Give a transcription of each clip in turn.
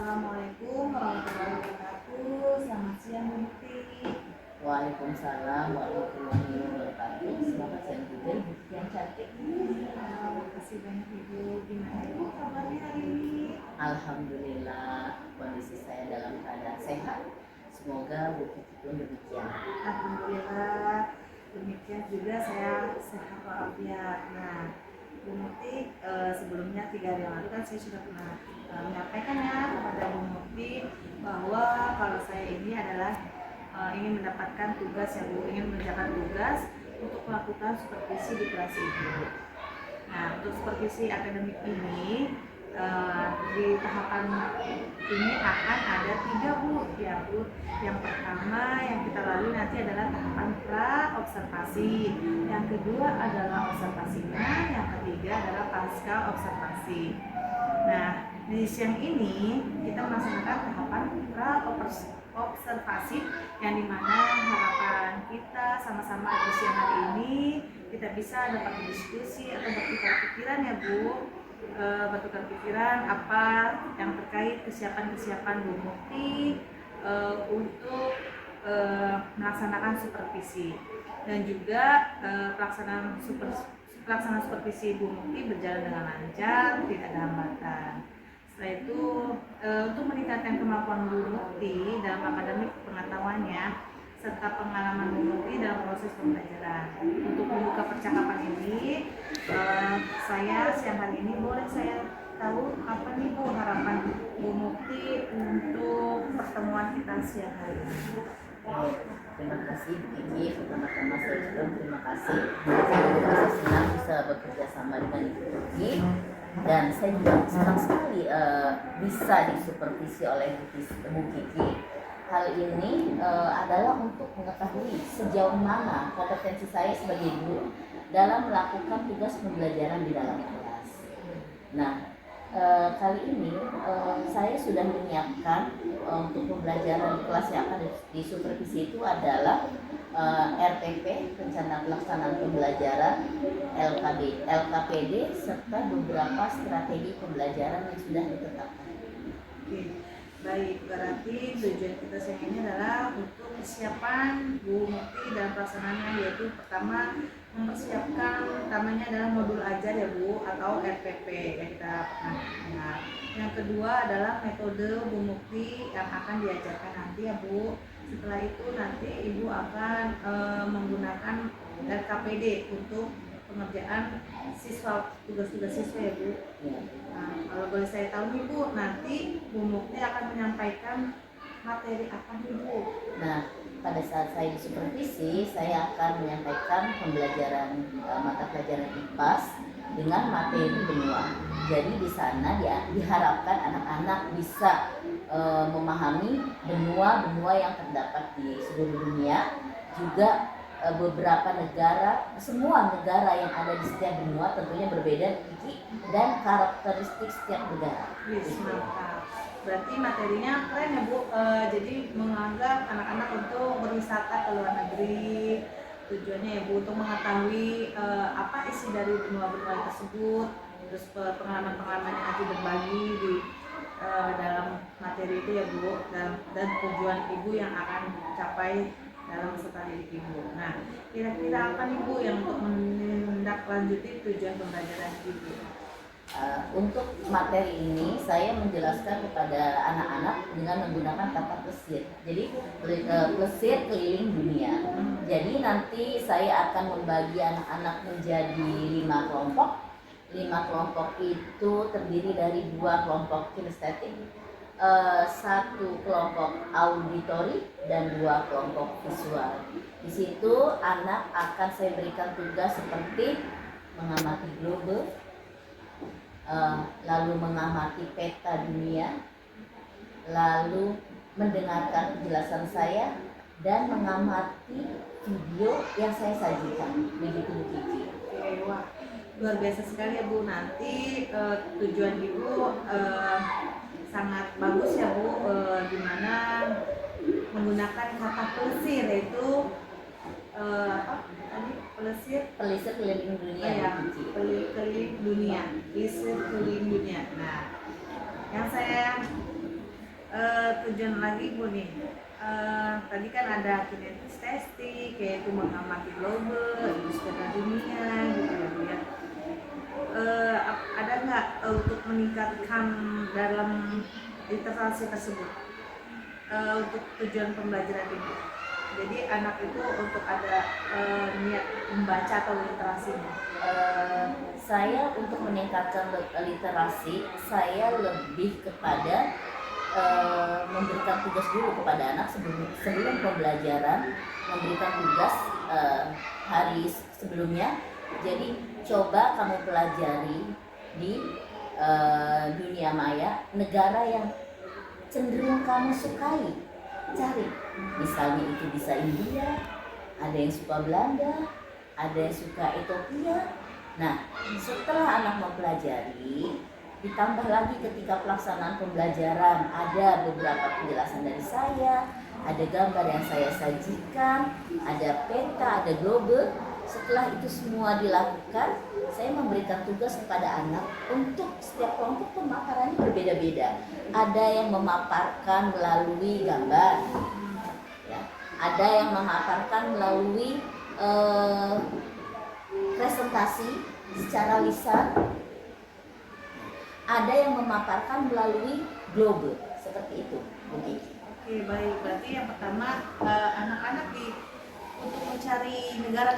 Assalamualaikum warahmatullahi wabarakatuh. Selamat siang Bu Mukti. Waalaikumsalam warahmatullahi wabarakatuh. Selamat siang juga Ibu yang cantik. Terima kasih banyak Ibu. Gimana Ibu kabarnya hari ini? Alhamdulillah kondisi saya dalam keadaan sehat. Semoga Bu Kiki pun demikian. Alhamdulillah. Demikian juga saya sehat walafiat. Nah, Bu Mukti, sebelumnya 3 hari yang lalu kan saya sudah pernah menyampaikan ya kepada Bu Mukti bahwa kalau saya ini adalah ingin mendapatkan tugas yang Bu ingin mengerjakan tugas untuk melakukan supervisi di kelas Ibu. Nah, untuk supervisi akademik ini di tahapan ini akan ada 3 Bu ya Bu. Yang pertama yang kita lalui nanti adalah tahapan pra observasi, yang kedua adalah observasinya, yang ketiga adalah pasca observasi. Nah, di siang ini kita melaksanakan tahapan pra observasi yang dimana harapan kita sama-sama di siang hari ini kita bisa dapat berdiskusi atau bertukar pikiran ya Bu, bertukar pikiran apa yang terkait kesiapan Bu Mukti untuk melaksanakan supervisi, dan juga pelaksanaan supervisi Bu Mukti berjalan dengan lancar, tidak ada hambatan. Setelah itu untuk meningkatkan kemampuan Bu Mukti dalam akademik pengetahuannya serta pengalaman Bu Mukti dalam proses pembelajaran. Untuk membuka percakapan ini, saya siang hari ini boleh saya tahu apa nih Bu harapan Bu Mukti untuk pertemuan kita siang hari ini? Terima kasih Kiki. Pertama-tama saya ucapkan terima kasih. Saya senang bisa bekerja sama dengan Ibu Kiki, dan saya juga senang sekali bisa disupervisi oleh Bu Kiki. Hal ini adalah untuk mengetahui sejauh mana kompetensi saya sebagai guru dalam melakukan tugas pembelajaran di dalam kelas. Nah, kali ini saya sudah menyiapkan untuk pembelajaran di kelas yang akan disupervisi itu adalah RPP, Rencana Pelaksanaan Pembelajaran, LKPD, serta beberapa strategi pembelajaran yang sudah ditetapkan. Oke. Baik, berarti tujuan kita siang ini adalah untuk kesiapan Bu Mukti dalam pelaksanaannya, yaitu pertama mempersiapkan utamanya adalah modul ajar ya Bu, atau RPP yang kita pernah dengar. Yang kedua adalah metode Bu Mukti yang akan diajarkan nanti ya Bu. Setelah itu nanti Ibu akan menggunakan LKPD untuk pengerjaan siswa, tugas-tugas siswa ya Bu. Nah, kalau boleh saya tahu nih Bu, nanti Bu Mukti akan menyampaikan materi apa nih Bu? Nah, pada saat saya disupervisi, saya akan menyampaikan pembelajaran mata pelajaran IPAS dengan materi benua. Jadi di sana diharapkan anak-anak bisa memahami benua-benua yang terdapat di seluruh dunia, juga beberapa negara, semua negara yang ada di setiap benua tentunya berbeda dan karakteristik setiap negara. Yes, mantap. Berarti materinya keren ya Bu. Jadi menganggap anak-anak untuk berwisata ke luar negeri, tujuannya ya Bu untuk mengetahui apa isi dari benua-benua tersebut, terus pengalaman-pengalaman yang nanti berbagi di dalam materi itu ya Bu, dan tujuan Ibu yang akan capai dalam peserta didik Ibu. Nah, kira-kira apa nih Bu yang untuk menindaklanjuti tujuan pembelajaran Ibu? Untuk materi ini saya menjelaskan kepada anak-anak dengan menggunakan kata plesir. Jadi plesir keliling dunia. Jadi nanti saya akan membagi anak-anak menjadi 5 kelompok. 5 kelompok itu terdiri dari 2 kelompok kinestetik, 1 kelompok auditori, dan 2 kelompok visual. Di situ anak akan saya berikan tugas seperti mengamati globe, lalu mengamati peta dunia, lalu mendengarkan penjelasan saya, dan mengamati video yang saya sajikan. Begitu Bu Kiki. Oke, wah luar biasa sekali ya Bu. Nanti tujuan Ibu sangat bagus ya Bu, dimana menggunakan kata plesir, yaitu apa tadi plesir keliling dunia. ya, keliling dunia, plesir keliling dunia. Nah, yang saya Tujuan lagi Bu nih, tadi kan ada kinestesi, kayak itu mengamati global, itu secara dunia gitu ya Bu ya. Ada nggak untuk meningkatkan dalam literasi tersebut untuk tujuan pembelajaran ini? Jadi anak itu untuk ada niat membaca atau literasinya. Saya untuk meningkatkan literasi, saya lebih kepada memberikan tugas dulu kepada anak sebelum pembelajaran, memberikan tugas hari sebelumnya. Jadi coba kamu pelajari di dunia maya negara yang cenderung kamu sukai, cari. Misalnya itu bisa India, ada yang suka Belanda, ada yang suka Ethiopia. Nah, setelah anak mempelajari, ditambah lagi ketika pelaksanaan pembelajaran ada beberapa penjelasan dari saya, ada gambar yang saya sajikan, ada peta, ada globe. Setelah itu semua dilakukan, saya memberikan tugas kepada anak untuk setiap kelompok pemaparannya berbeda-beda. Ada yang memaparkan melalui gambar, ya. Ada yang memaparkan melalui presentasi secara lisan, ada yang memaparkan melalui globe, seperti itu. Oke, baik. Berarti yang pertama anak-anak untuk mencari negara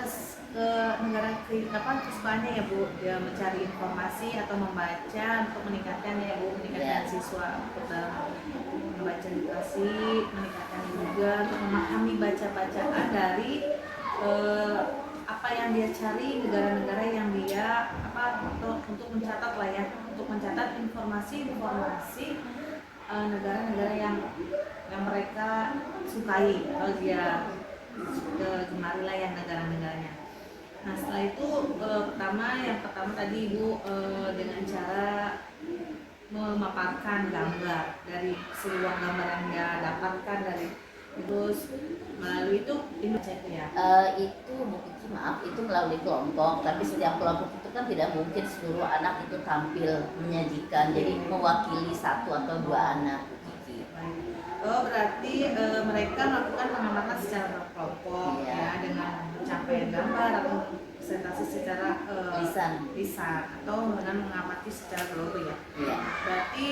kesukaannya ya Bu, dia mencari informasi atau membaca untuk meningkatkan ya Bu, meningkatkan siswa untuk dalam membaca literasi, meningkatkan juga untuk memahami baca-bacaan dari apa yang dia cari, negara-negara yang dia untuk mencatat lah ya, untuk mencatat informasi negara-negara yang mereka sukai atau dia gemari lah ya negara-negaranya. Nah setelah itu yang pertama tadi Ibu dengan cara memaparkan gambar dari seluruh gambar yang dia dapatkan dari terus melalui itu ya. Itu mungkin maaf itu melalui kelompok, tapi setiap kelompok itu kan tidak mungkin seluruh anak itu tampil menyajikan, jadi mewakili satu atau dua anak. Oh berarti mereka melakukan pengamatan secara kelompok ya dengan pencapaian gambar atau presentasi secara lisan atau dengan mengamati secara global ya. Berarti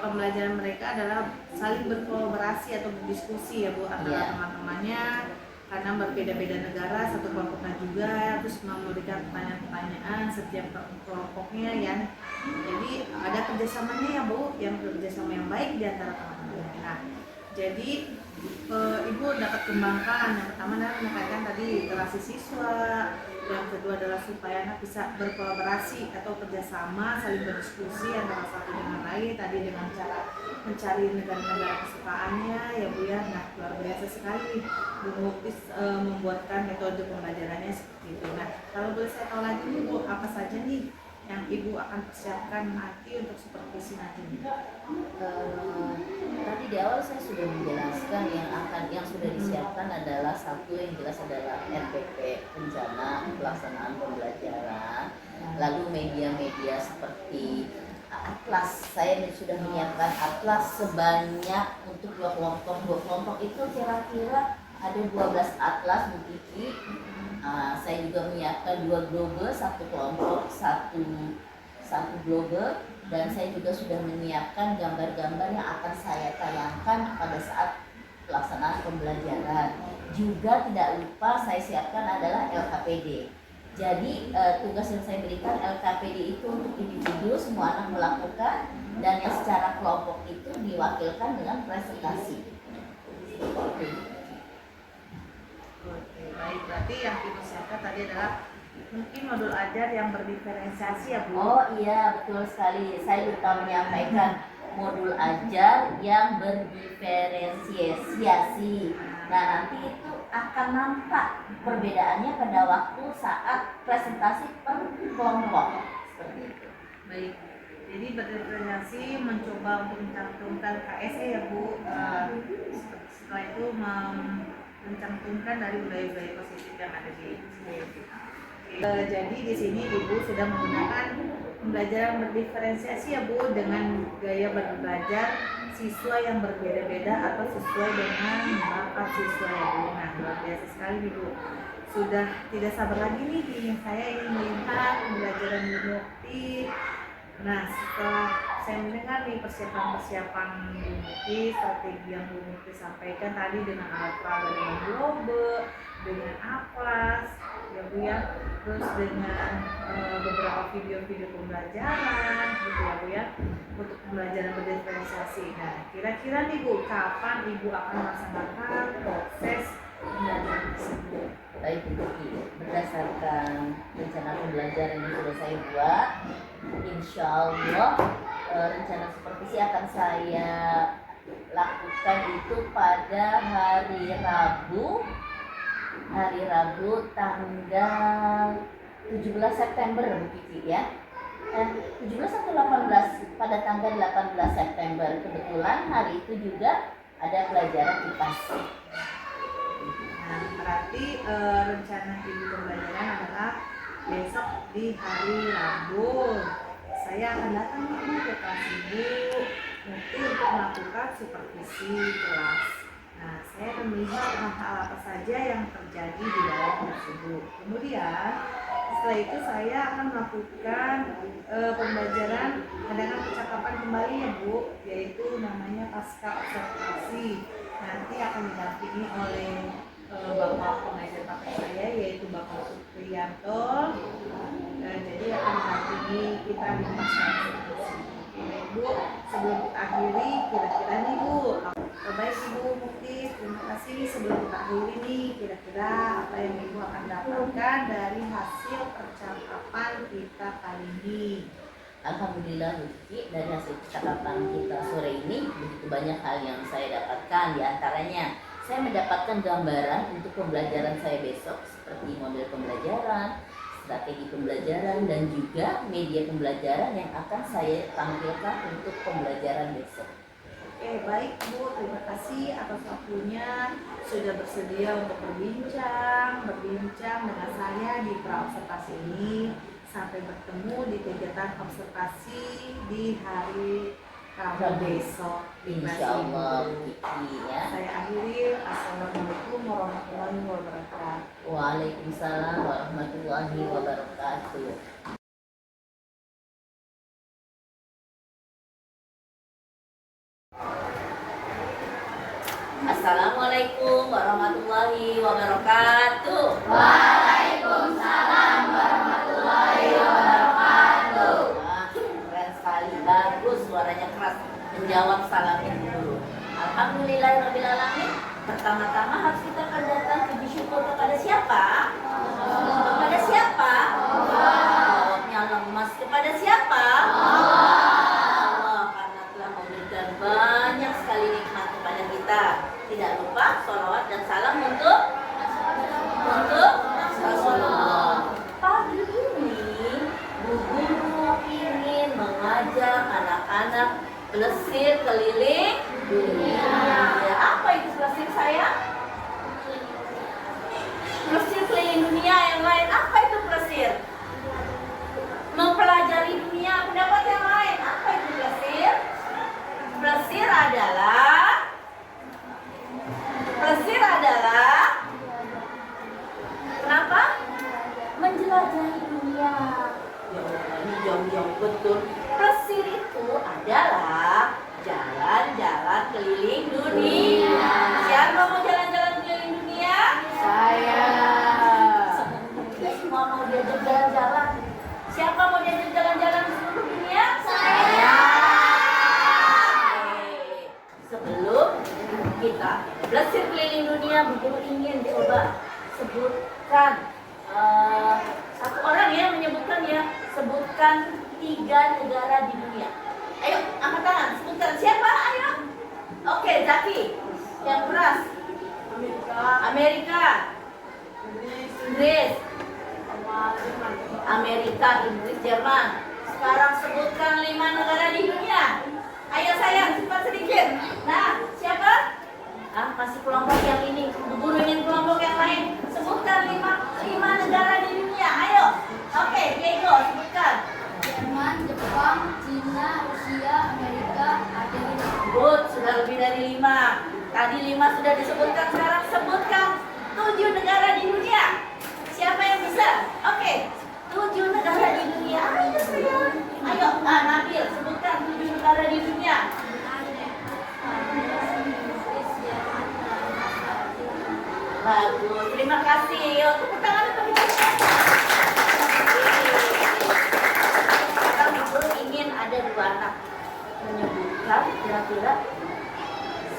pembelajaran mereka adalah saling berkolaborasi atau berdiskusi ya Bu antara teman-temannya, karena berbeda-beda negara satu kelompoknya juga, terus memberikan pertanyaan-pertanyaan setiap kelompoknya ya. Jadi ada kerjasamanya ya Bu, yang kerjasama yang baik di antara teman-teman. Nah, jadi Ibu dapat kembangkan yang pertama adalah menekankan tadi literasi siswa, yang kedua adalah supaya anak bisa berkolaborasi atau kerjasama, saling berdiskusi antara satu dengan lain, tadi dengan cara mencari negara-negara kesukaannya ya Bu ya. Nah luar biasa sekali Bu Muktis membuatkan metode pembelajarannya seperti itu. Nah kalau boleh saya tahu lagi nih Bu, apa saja nih yang Ibu akan persiapkan nanti untuk supervisi nanti? Tadi di awal saya sudah menjelaskan yang sudah disiapkan adalah satu yang jelas adalah RPP, rencana pelaksanaan pembelajaran, lalu media-media seperti atlas. Saya sudah menyiapkan atlas sebanyak untuk dua kelompok itu kira-kira ada 12 atlas Bu Kiki. Saya juga menyiapkan 2 globe, satu kelompok, satu globe, dan saya juga sudah menyiapkan gambar-gambar yang akan saya tayangkan pada saat pelaksanaan pembelajaran. Juga tidak lupa saya siapkan adalah LKPD. Jadi tugas yang saya berikan LKPD itu untuk individu, semua anak melakukan, dan yang secara kelompok itu diwakilkan dengan presentasi. Oke, baik. Berarti yang Ibu siapkan tadi adalah mungkin modul ajar yang berdiferensiasi ya Bu? Oh iya, betul sekali. Saya lupa menyampaikan modul ajar yang berdiferensiasi. Nah nanti itu akan nampak perbedaannya pada waktu saat presentasi per kelompok. Seperti itu. Baik. Jadi berdiferensiasi mencoba untuk mencantumkan KSE ya Bu. Setelah itu mencantumkan dari budaya-budaya positif yang ada di kita. Jadi di sini Ibu sudah menggunakan pembelajaran berdiferensiasi ya Bu, dengan gaya belajar siswa yang berbeda-beda atau sesuai dengan bakat siswa ya Bu. Nah, luar biasa sekali nih Bu. Sudah tidak sabar lagi nih saya ingin melihat pembelajaran Bu Mukti. Nah, setelah saya mendengar nih persiapan Bu Mukti, strategi yang Bu Mukti sampaikan tadi dengan alat peraga, dengan globe, dengan atlas, ya Bu ya, terus dengan beberapa video-video pembelajaran, gitu ya Bu ya, untuk pembelajaran berdiferensiasi. Nah, kira-kira nih Bu, kapan Ibu akan melaksanakan proses pembelajaran tersebut? Baik Bu Kiki, berdasarkan rencana pembelajaran yang sudah saya buat, insya Allah rencana supervisi akan saya lakukan itu pada hari Rabu tanggal 17 September Bu Kiki ya. 17 atau 18, pada tanggal 18 September. Kebetulan hari itu juga ada pelajaran IPAS. Nah, berarti rencana Ibu pembelajaran adalah besok di hari Rabu. Saya akan datang nih ke kelas Ibu Mukti untuk melakukan supervisi kelas. Nah, saya akan melihat hal-hal apa saja yang terjadi di dalam kelas Ibu. Kemudian setelah itu saya akan melakukan pembelajaran dengan percakapan kembali ya Bu, yaitu namanya pasca observasi. Nanti akan didampingi oleh Bapak pengajar paket saya, yaitu Bapak Supriyanto. Jadi akan mendampingi kita di pasca observasi. Oke Bu, sebelum kita akhiri, kira-kira nih Bu, baik Ibu Mukti, terima kasih. Sebelum kita akhiri nih, kira-kira apa yang Ibu akan dapatkan dari hasil percakapan kita kali ini? Alhamdulillah Bu Kiki, dari hasil percakapan kita sore ini begitu banyak hal yang saya dapatkan. Di antaranya saya mendapatkan gambaran untuk pembelajaran saya besok, seperti model pembelajaran, strategi pembelajaran, dan juga media pembelajaran yang akan saya tampilkan untuk pembelajaran besok. Oke, baik Bu, terima kasih atas waktunya sudah bersedia untuk berbincang dengan saya di praobservasi ini. Sampai bertemu di kegiatan observasi di hari Rabu besok. Insya Allah Kiki ya. Saya akhiri. Assalamualaikum warahmatullahi wabarakatuh. Waalaikumsalam warahmatullahi wabarakatuh. Assalamualaikum warahmatullahi wabarakatuh. Waalaikumsalam warahmatullahi wabarakatuh. Wah, keren sekali, bagus, suaranya keras. Menjawab salamnya dulu. Alhamdulillahirrahmanirrahim. Pertama-tama harus kita datang puji syukur kepada siapa? Kepada siapa? Jawabnya lemas. Kepada siapa? Allah, karena telah memberikan banyak sekali nikmat kepada kita. Tidak lupa sholawat dan salam untuk Rasulullah. Pagi ini Bu Guru ingin mengajak anak-anak plesir keliling dunia. Ya, apa itu plesir saya? Plesir keliling dunia. Yang lain apa itu plesir? Mempelajari dunia. Pendapat yang lain apa itu plesir? Plesir adalah kenapa? Menjelajahi dunia. Ya Allah, ini jauh-jauh betul. Plesir itu adalah jalan-jalan keliling dunia. Siapa mau jalan-jalan keliling dunia? Saya. Semua mau diajak jalan-jalan. Siapa mau diajak jalan-jalan di seluruh dunia? Saya. Sebelum kita plesir keliling dunia, Bu Guru ingin coba sebutkan satu orang ya, menyebutkan ya, sebutkan 3 negara di dunia. Ayo, angkat tangan, sebutkan siapa? Ayo. Oke, Zaki. Yang keras. Amerika. Inggris. Amerika, Inggris, Jerman. Sekarang sebutkan 5 negara di dunia. Ayo sayang, cepat sedikit. Nah, siapa? Kasih kelompok yang ini. Bu Guru ingin kelompok yang lain. Sebutkan 5 negara di dunia. Ayo. Oke, Diego, sebutkan. Jerman, Jepang, Cina, Rusia, Amerika, Argentina. Good lebih dari 5. Tadi 5 sudah disebutkan, sekarang sebutkan 7 negara di dunia. Siapa yang bisa? Oke, 7 negara di dunia. Ayo sayang. Ayo, Nabil, sebutkan 7 negara di dunia. Bagus, terima kasih. Yuk, tepuk tangan untuk kita. Sekarang Ibu ingin ada 2 anak menyebutkan kira-kira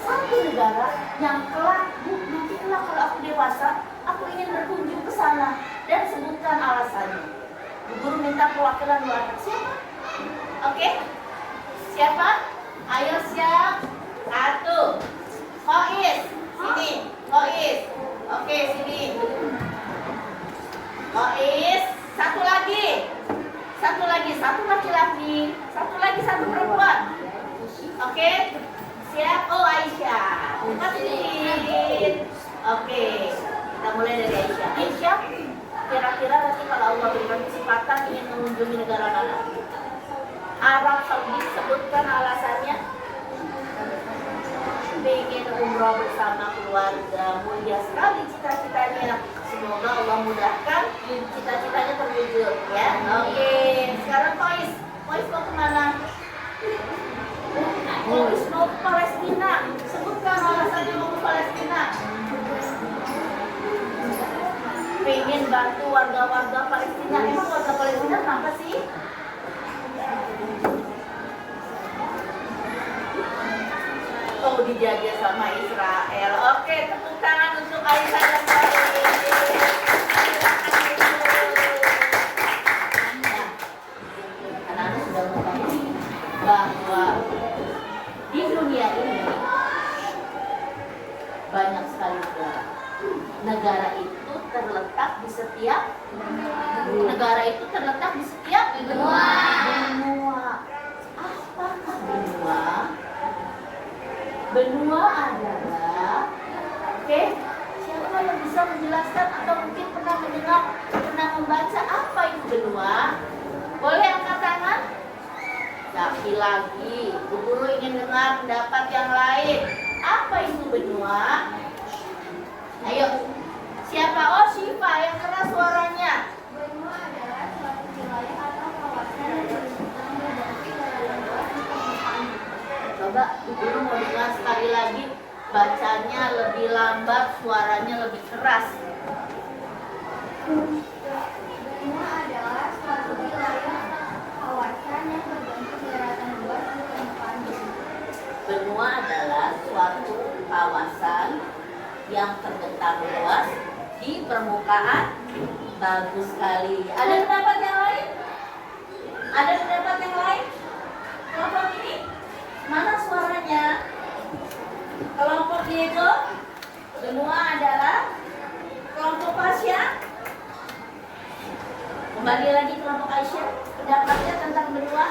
satu negara yang kelak, nanti kelak kalau aku dewasa, aku ingin berkunjung ke sana, dan sebutkan alasannya. Bu Guru minta perwakilan 2 anak. Siapa? Oke? Siapa? Ayo siap. 1. Khois, sini. Khois. Oke, sini. Khois. Satu lagi. Satu lagi, satu laki-laki. Satu lagi, satu perempuan. Oke? Siap? Oh, Aisyah. Masjid. Oke. Kita mulai dari Aisyah. Aisyah, kira-kira nanti kalau Allah berikan kesempatan ingin mengunjungi negara mana? Arab Saudi, sebutkan alasannya. Pengen umroh bersama keluarga, mulia sekali cita-citanya. Semoga Allah mudahkan cita-citanya terwujud ya. Oke, sekarang Khois mau kemana? Khois mau ke Palestina. Sebutkan alasannya mau ke Palestina. Pengen bantu warga-warga Palestina. Emang warga Palestina kenapa sih? Oh, dijajah sama Israel. Oke, tepuk tangan untuk Aisyah dan Khois. Anak-anak sudah mengetahui bahwa di dunia ini banyak sekali negara. Negara itu terletak di setiap benua. Apakah benua? Benua adalah, siapa yang bisa menjelaskan atau mungkin pernah mendengar, pernah membaca apa itu benua? Boleh angkat tangan? Tapi lagi, Bu Guru ingin dengar pendapat yang lain. Apa itu benua? Ayo, siapa? Oh, Syifa yang keras suaranya. Benua adalah suatu wilayah atau kawasan yang terbentang dari wilayah luas di permukaan. Coba Bu Guru mau dengar sekali lagi. Bacanya lebih lambat, suaranya lebih keras. Benua adalah suatu wilayah atau kawasan yang terbentuk daratan luas di permukaan bumi. Benua adalah suatu kawasan yang terbentang luas di permukaan. Bagus sekali. Ada pendapat yang lain? Ada pendapat yang lain? Kelompok ini? Mana suaranya? Kelompok Diego? Benua adalah kelompok Aisyah. Kembali lagi kelompok Aisyah. Pendapatnya tentang benua.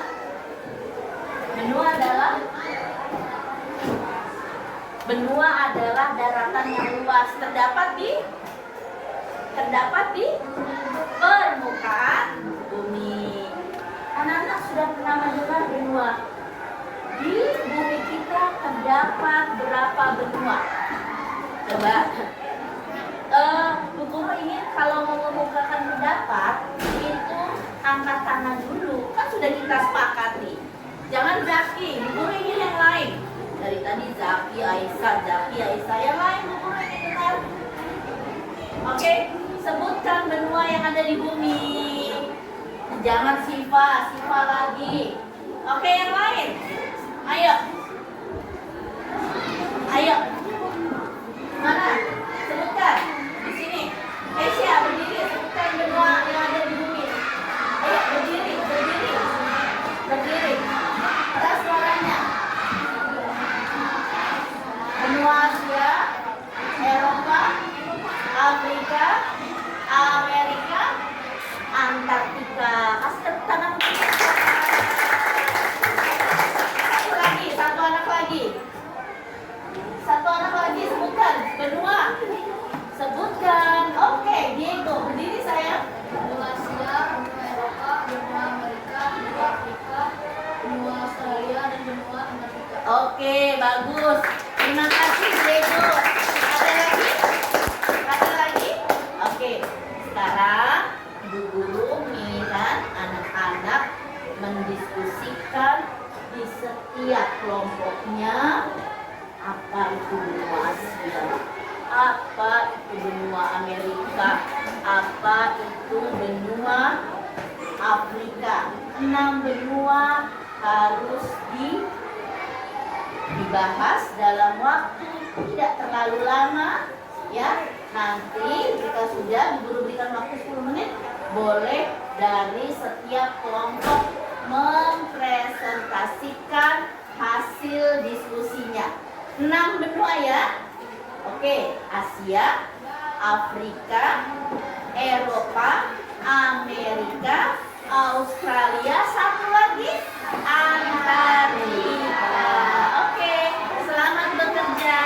Benua adalah daratan yang luas, terdapat di permukaan bumi. Anak-anak sudah pernah mendengar benua? Di bumi kita terdapat berapa benua? Coba. Bu Guru ingin kalau mau mengemukakan pendapat itu angkat tangan dulu. Kan sudah kita sepakati. Jangan Zaki, Bu Guru ingin yang lain. Dari tadi Zaki, Aisyah. Yang lain Bu Guru ingin dengar. Oke, sebutkan benua yang ada di bumi. Jangan Syifa lagi. Oke, yang lain. Ayo. Mana? Sebutkan. Di sini. Keisha berdiri, sebutkan benua yang ada di bumi. Ayo berdiri. Keras suaranya. Benua Asia, Eropa, Afrika, Amerika, Antartika. Kasih tepuk tangan. Satu Oke, bagus. Terima kasih Diego. Ada lagi? Ada lagi? Oke. Sekarang Bu Guru menginginkan anak-anak mendiskusikan di setiap kelompoknya apa itu benua Asia, apa itu benua Amerika, apa itu benua Afrika. 6 benua harus dibahas dalam waktu tidak terlalu lama ya. Nanti jika sudah guru berikan waktu 10 menit, boleh dari setiap kelompok mempresentasikan hasil diskusinya. 6 benua ya. Oke, Asia, Afrika, Eropa, Amerika, Australia, satu lagi Antartika. Oke, selamat bekerja.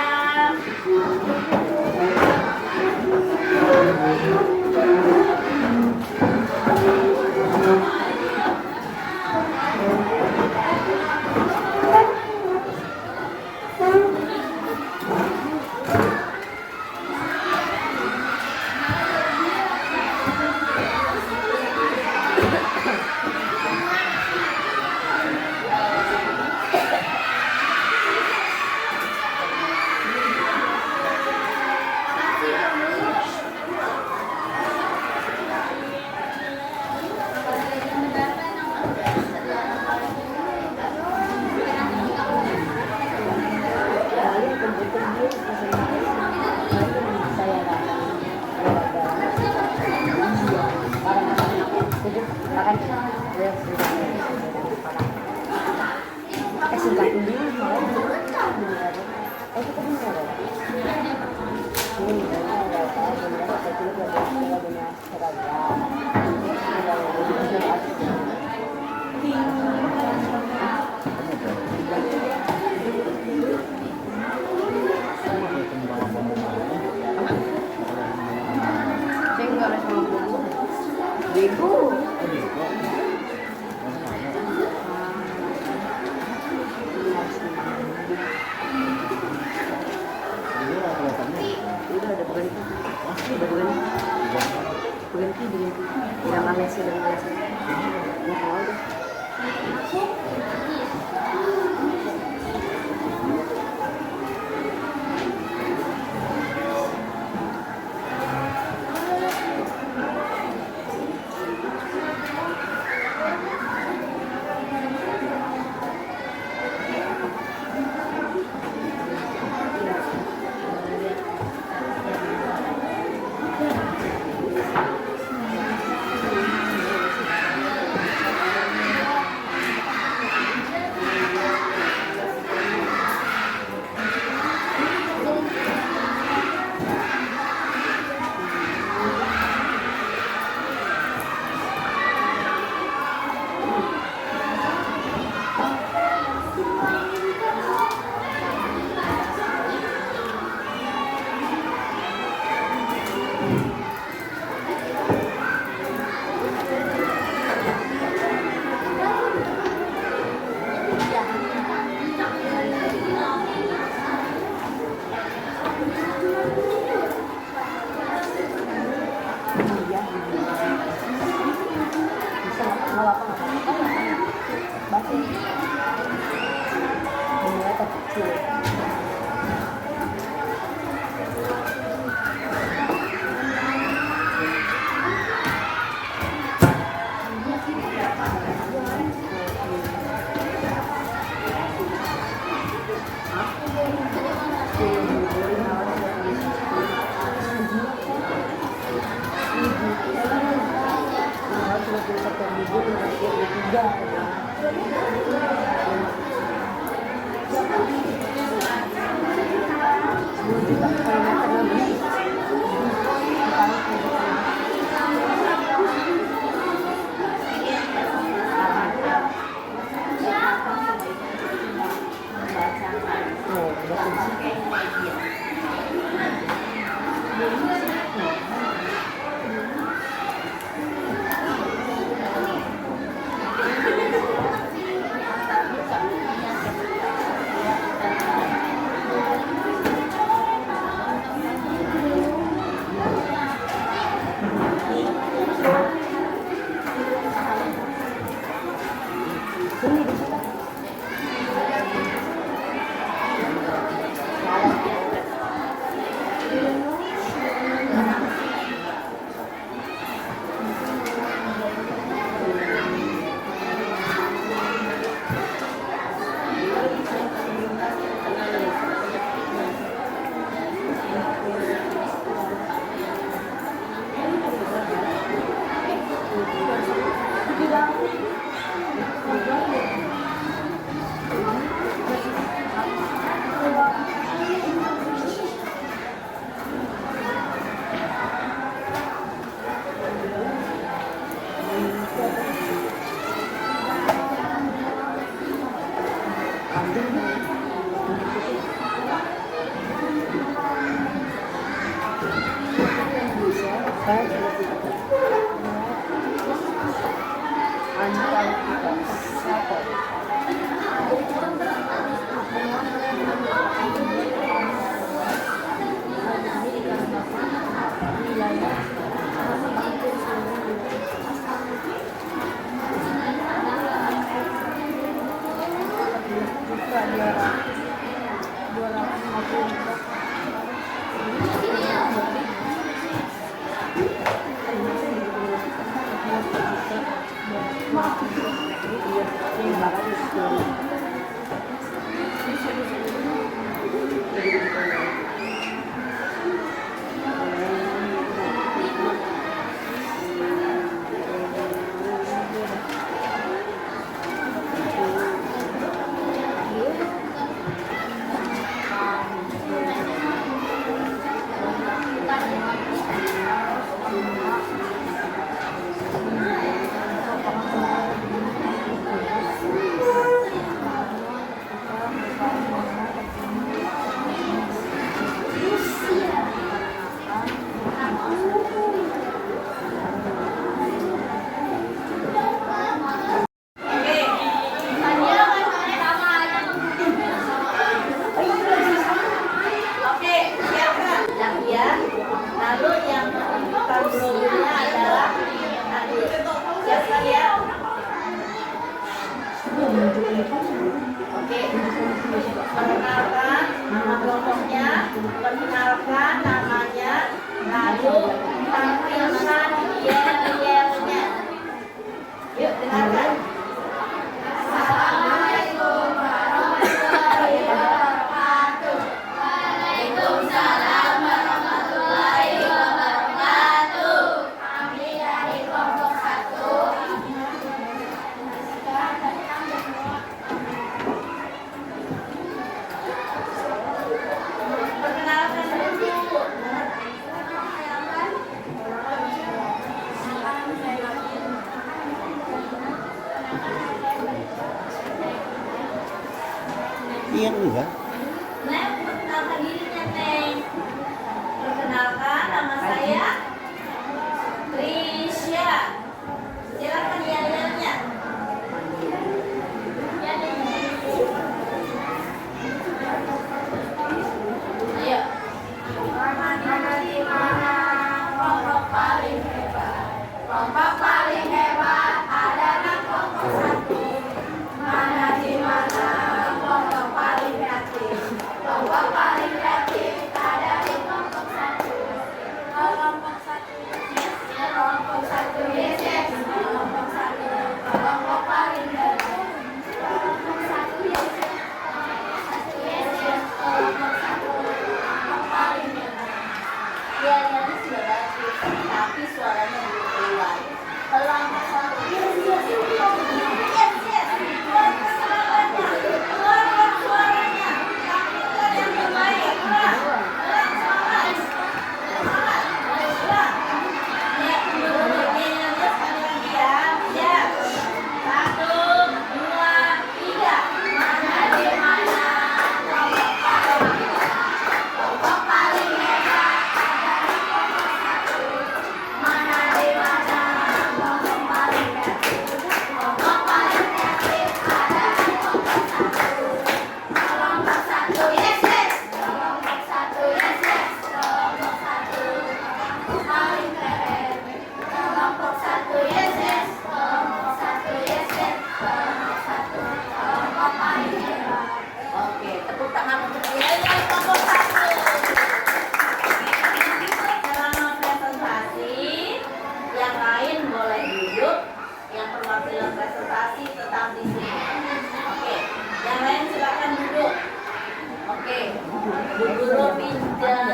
Bu Guru pinjam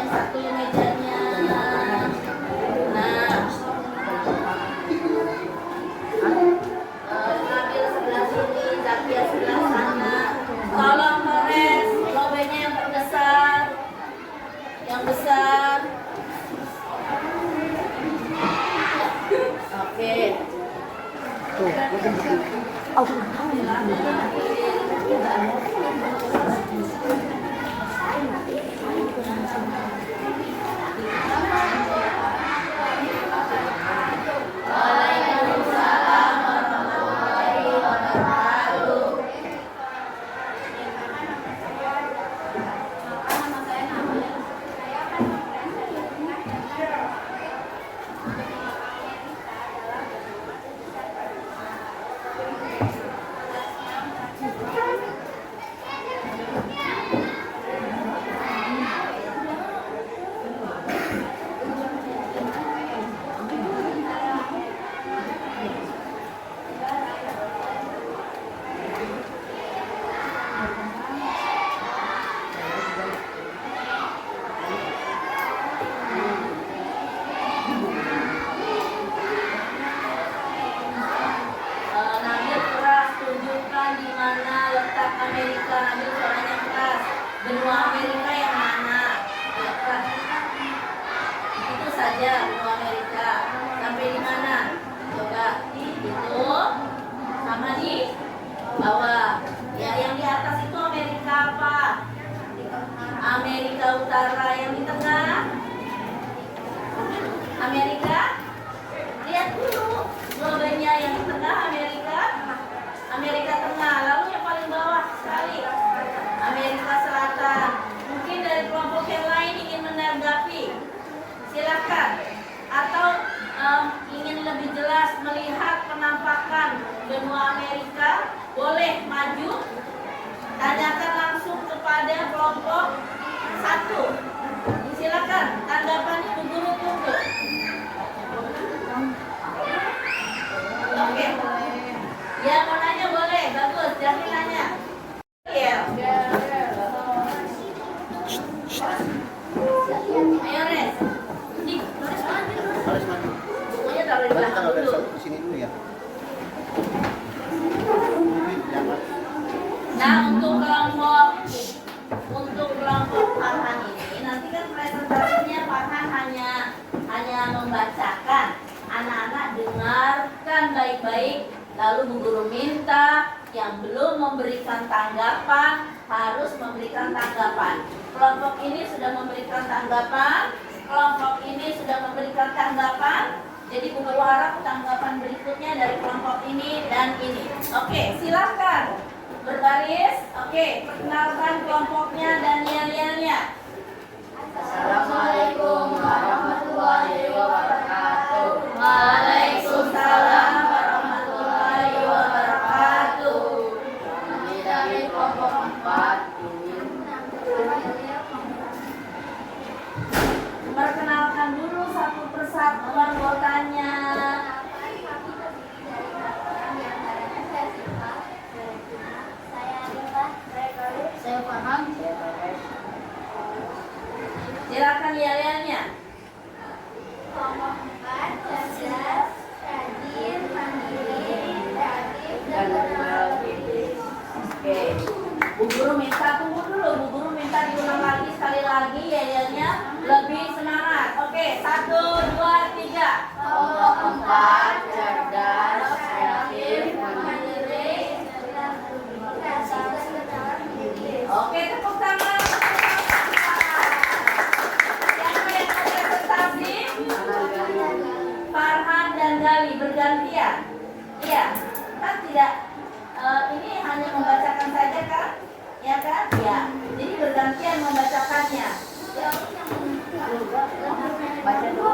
satu mejanya. Nah, Nabil sebelah sini, Zakia sebelah sana. Tolong Mores, lobenya yang terbesar, yang besar. Oke. Waalaikumsalam warahmatullahi wabarakatuh. Nama saya Nabil. Saya akan Nabil keras, tunjukkan di mana letak Amerika. Nabil suaranya keras. Benua Amerika yang mana? Ya, keras. Itu saja benua Amerika. Sampai di mana? Coba itu sama di bawah. Ya, yang di atas itu Amerika apa? Amerika Utara. Yang di tengah Amerika. Lihat dulu globenya yang di tengah Amerika Tengah. Lalu yang paling bawah sekali Amerika Selatan. Mungkin dari kelompok yang lain ingin menanggapi, silakan. Atau ingin lebih jelas melihat penampakan benua Amerika, boleh maju. Tanyakan langsung kepada kelompok 1. Silakan, tanggapannya Bu Guru tunggu. Oke. Ya, mau nanya boleh, bagus. Jangan nanya. Ya. Ayo Res. Nih, Res maju. Semuanya taruh di belakang dulu. Di sini dulu ya. Nah, untuk kelompok Farhan ini nanti kan presentasinya Farhan hanya membacakan. Anak-anak dengarkan baik-baik. Lalu Bu Guru minta yang belum memberikan tanggapan harus memberikan tanggapan. Kelompok ini sudah memberikan tanggapan, kelompok ini sudah memberikan tanggapan. Jadi Bu Guru harap tanggapan berikutnya dari kelompok ini dan ini. Oke, silakan berbaris. Oke, perkenalkan kelompoknya dan yel-yelnya. Assalamualaikum warahmatullahi wabarakatuh. Waalaikumsalam warahmatullahi wabarakatuh. Kami dari kelompok 4 ingin Perkenalkan dulu satu persatu anggotanya. Saya Farhan. Silakan yel-yelnya. Kelompok 4 cerdas, rajin, mandiri, kreatif, dan bergaul. Oke. Bu Guru minta tunggu dulu. Bu Guru minta diulang lagi sekali lagi yel-yelnya lebih semangat. Oke, 1, 2, 3. Kelompok 4 cerdas, kreatif, mandiri, Oke, tepuk tangan. Siapa yang mau presentasi? Farhan dan Gali bergantian. Iya, kan tidak. Ini hanya membacakan saja kan? Ya kan? Ya. Jadi bergantian membacakannya. Baca dulu.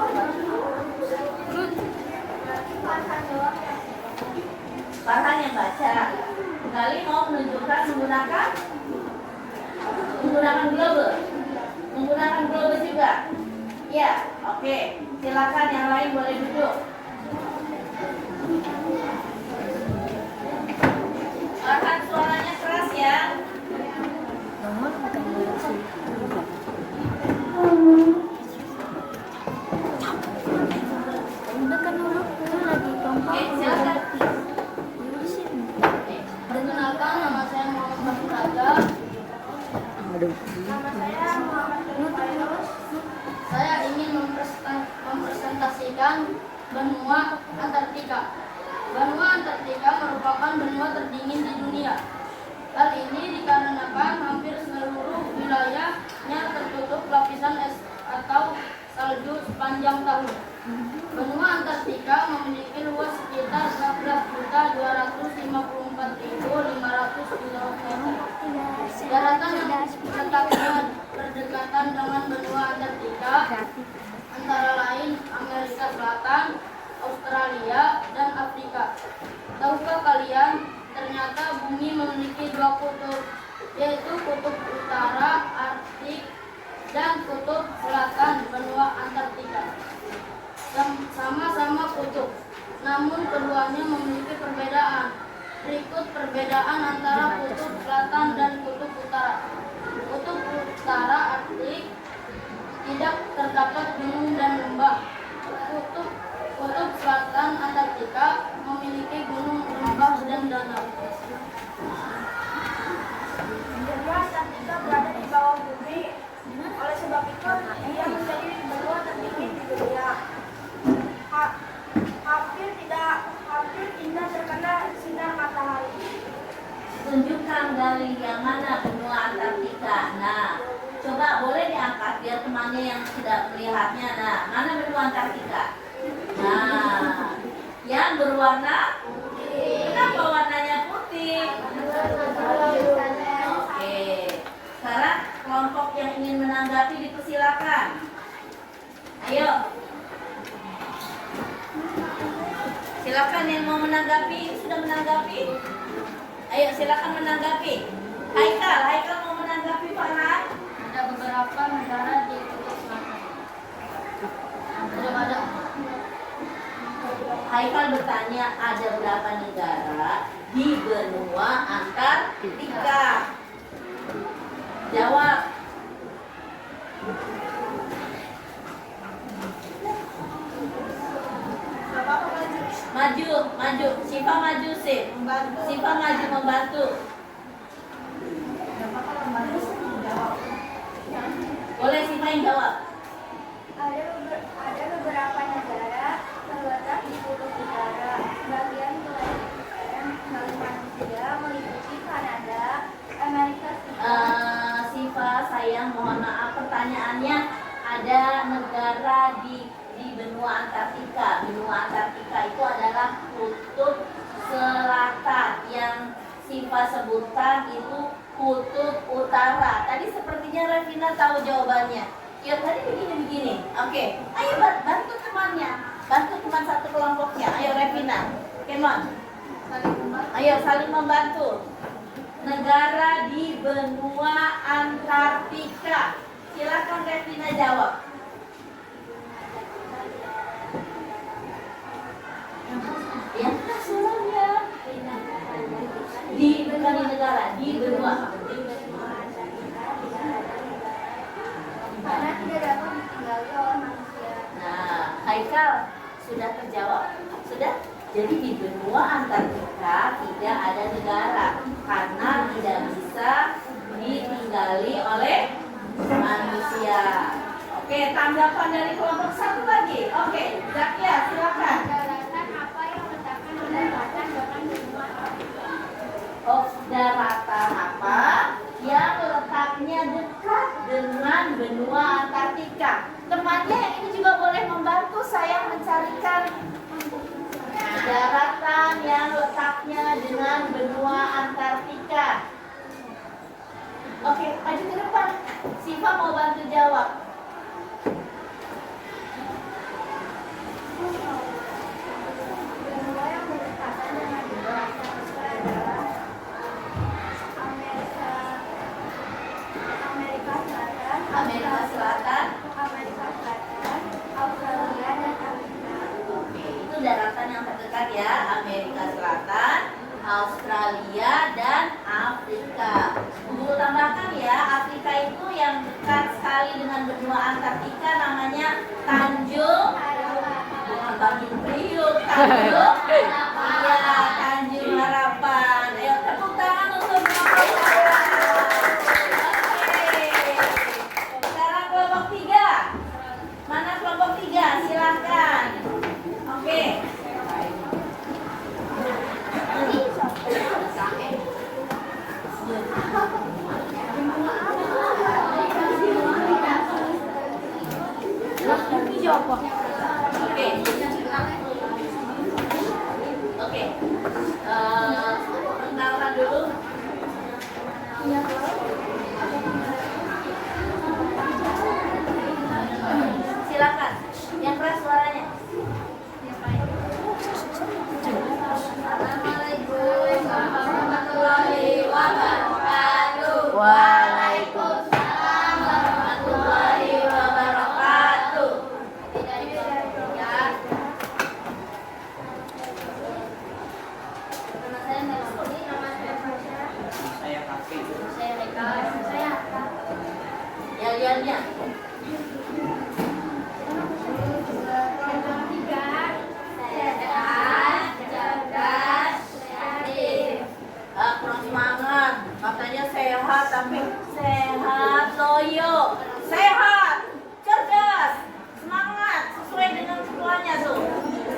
Farhan yang baca. Gali mau menunjukkan menggunakan global. Menggunakan global juga. Ya, oke. Silakan yang lain boleh duduk. Farhan suaranya keras ya. Nama saya Muhammad Nurul. Saya ingin mempresentasikan benua Antartika. Benua Antartika merupakan benua terdingin di dunia. Hal ini dikarenakan hampir seluruh wilayahnya tertutup lapisan es atau salju sepanjang tahun. Benua Antartika memiliki luas sekitar 14.254.500 km. Daratan yang letaknya berdekatan dengan benua Antartika antara lain Amerika Selatan, Australia, dan Afrika. Tahukah kalian, ternyata bumi memiliki dua kutub, yaitu kutub utara Arktik dan kutub selatan benua Antartika. Sama-sama kutub, namun keduanya memiliki perbedaan. Berikut perbedaan antara kutub selatan dan kutub utara. Kutub utara Arktik tidak terdapat gunung dan lembah. Kutub selatan Antartika memiliki gunung, lembah, dan danau. Benua Antartika berada di bawah bumi. Oleh sebab itu, ia menjadi benua terdingin di dunia. Hampir tidak terkena sinar matahari. Tunjukkan dari yang mana benua Antartika. Nah, coba boleh diangkat biar temannya yang tidak melihatnya. Nah, mana benua Antartika? Nah, yang berwarna putih. Kenapa warnanya putih? Oke. Sekarang kelompok yang ingin menanggapi dipersilakan. Ayo. Silakan yang mau menanggapi, sudah menanggapi. Ayo silakan menanggapi. Haikal mau menanggapi Farhan. Ada beberapa negara di kutub selatan. Ada. Haikal bertanya ada berapa negara di benua Antartika. Jawab. Maju. Siva maju sih. Siva maju membantu. Boleh Siva yang jawab. Ada beberapa negara terletak di kutub utara. Bagian Kalimantan meliputi Kanada, Amerika Serikat. Siva, sayang mohon maaf pertanyaannya ada negara di benua Antartika. Benua Antartika itu adalah kutub selatan. Yang Siva sebutkan itu kutub utara. Tadi sepertinya Revina tahu jawabannya. Ya tadi begini. Oke, ayo bantu temannya. Bantu teman satu kelompoknya. Ayo Revina, come on. Ayo saling membantu. Negara di benua Antartika. Silakan Revina jawab. Ya, suaranya. Bukan di negara, di benua. Karena tidak dapat ditinggali oleh manusia. Nah, Haikal sudah terjawab. Sudah? Jadi di benua Antartika tidak ada negara karena tidak bisa ditinggali oleh manusia. Oke, tanggapan dari kelompok satu lagi. Oke, Zakia silakan. Daratan apa yang letakkan di daratan dengan benua Antartika? Oh, daratan apa yang letaknya dekat dengan benua Antartika? Temannya yang ini juga boleh membantu saya mencarikan daratan yang letaknya dengan benua Antartika. Oke, maju ke depan. Siva mau bantu jawab. Benua yang berdekatan dengan benua Antartika adalah Amerika Selatan, Australia, dan Afrika. Oke, itu daratan yang terdekat ya, Amerika Selatan, Australia, dan Afrika. Guru tambahkan ya, Afrika itu yang dekat sekali dengan benua Antartika namanya Tanjung, bukan Tanjung Priok, Tanjung, iya, Tanjung Harapan. Ayo tepuk tangan untuk Oke. wilayahnya. Sehat, cerdas, kreatif. Kurang semangat, katanya sehat tapi sehat loyo, sehat, cerdas, semangat, sesuai dengan ketuanya tuh,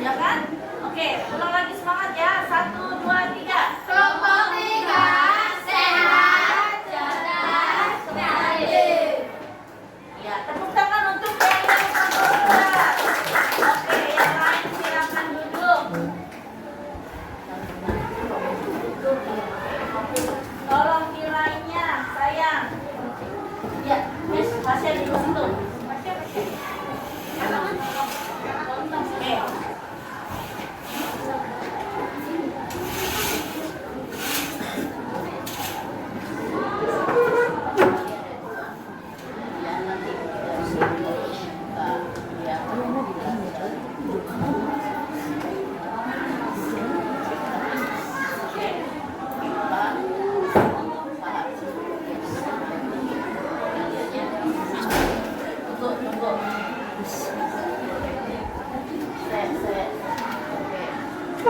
ya kan? Oke, ulang lagi semangat ya, 1, 2, 3. Kelompok 3, sehat, cerdas, kreatif. Ya, tepuk tangan untuk yang kelompok 2. Oke, yang lain silakan duduk. Tolong nilainya, sayang. Ya, Miss, Tasya di situ. Oke. Ya, nanti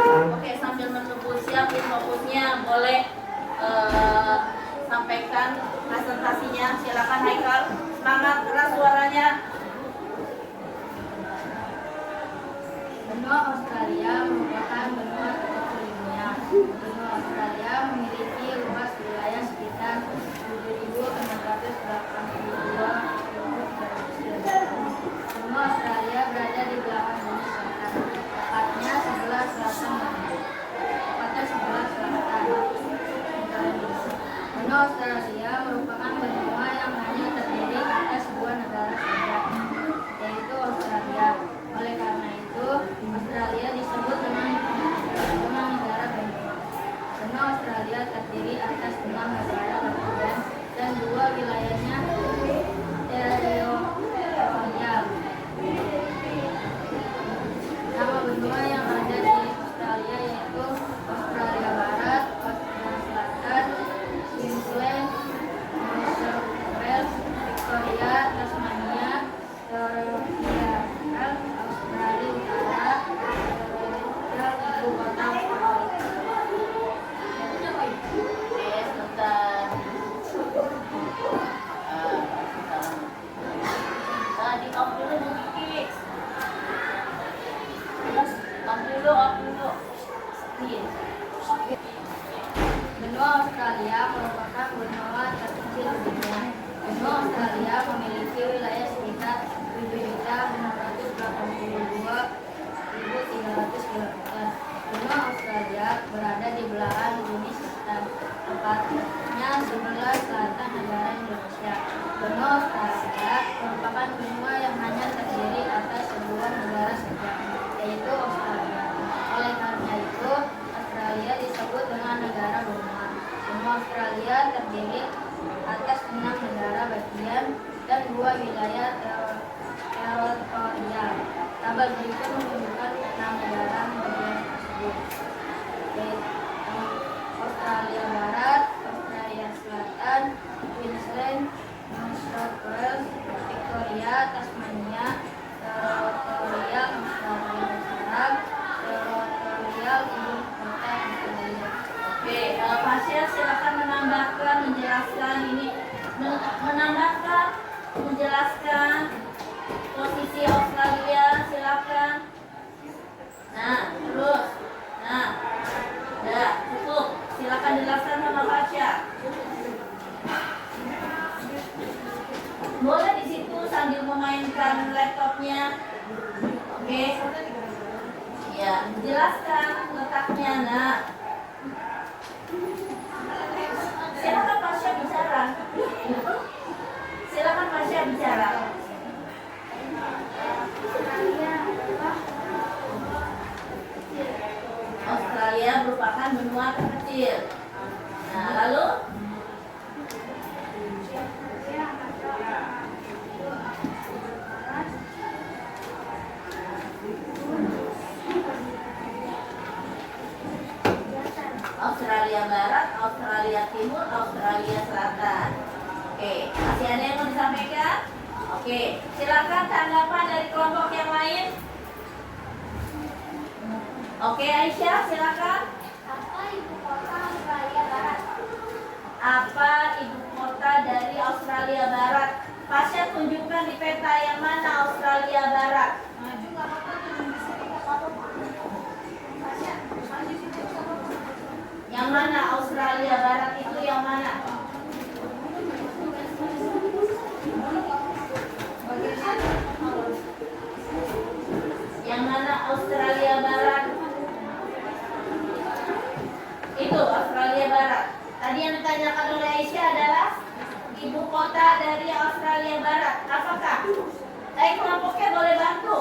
Oke, sambil menunggu siapin fokusnya, boleh sampaikan presentasinya. Silakan Haikal, semangat, keras suaranya. Benua Australia merupakan benua terkecil di dunia. Benua Australia memiliki luas wilayah sekitar 7.682 km². Benua Australia berada di belahan bumi selatan, tepatnya sebelah selatan. Benua Australia merupakan benua yang hanya terdiri atas sebuah negara saja, yaitu Australia. Oleh karena itu, Australia disebut dengan negara benua. Benua Australia terdiri atas 6 negara bagian dan 2 wilayahnya teritorial. Nama benua yang ada di Australia yaitu Australia Barat, Australia Selatan, Queensland, New South Wales, Victoria, Tasmania, Australia Utara, Ibu Kota Australia. Oke, sebentar. Tadi off dulu Kiki. Off dulu. Iya. Benua Australia merupakan benua terkecil di dunia. Benua Australia memiliki wilayah sekitar 7.682.300 km². Benua Australia berada di belahan bumi selatan, tepatnya sebelah selatan negara Indonesia. Benua Australia merupakan benua yang hanya terdiri atas sebuah negara saja, yaitu Australia. Oleh karena itu, Australia disebut dengan negara benua. Benua Australia terdiri atas 6 negara bagian dan 2 wilayah teritorial. Tabel berikut menunjukkan 6 negara bagian tersebut, yaitu Australia Barat, Australia Selatan, Queensland, New South Wales, Victoria, Tasmania, teritorial Australia Utara, teritorial Ibu Kota Australia. Oke, Pasya silakan menambahkan, menjelaskan ini, menambahkan, menjelaskan posisi Australia, silakan. Nah, terus, ya cukup. Silakan dijelaskan sama Pasya. Boleh di situ sambil memainkan laptopnya. Oke. Ya, jelaskan letaknya. Nah, silakan Pasya bicara. Silakan Pasya bicara. Australia merupakan benua terkecil. Nah, lalu Australia Barat, Australia Timur, Australia Selatan. Oke, masih ada yang mau disampaikan? Oke, silakan tanggapan dari kelompok yang lain. Oke, Aisyah, silakan. Apa ibu kota Australia Barat? Apa ibu kota dari Australia Barat? Pasha, tunjukkan di peta yang mana Australia Barat. Maju nggak apa-apa, tunjuk di sini nggak apa-apa. Tasya, maju sini nggak apa-apa. Yang mana Australia Barat itu yang mana? Yang mana Australia Barat? Itu Australia Barat. Tadi yang ditanyakan oleh Aisyah adalah ibu kota dari Australia Barat. Apakah? Kelompoknya boleh bantu.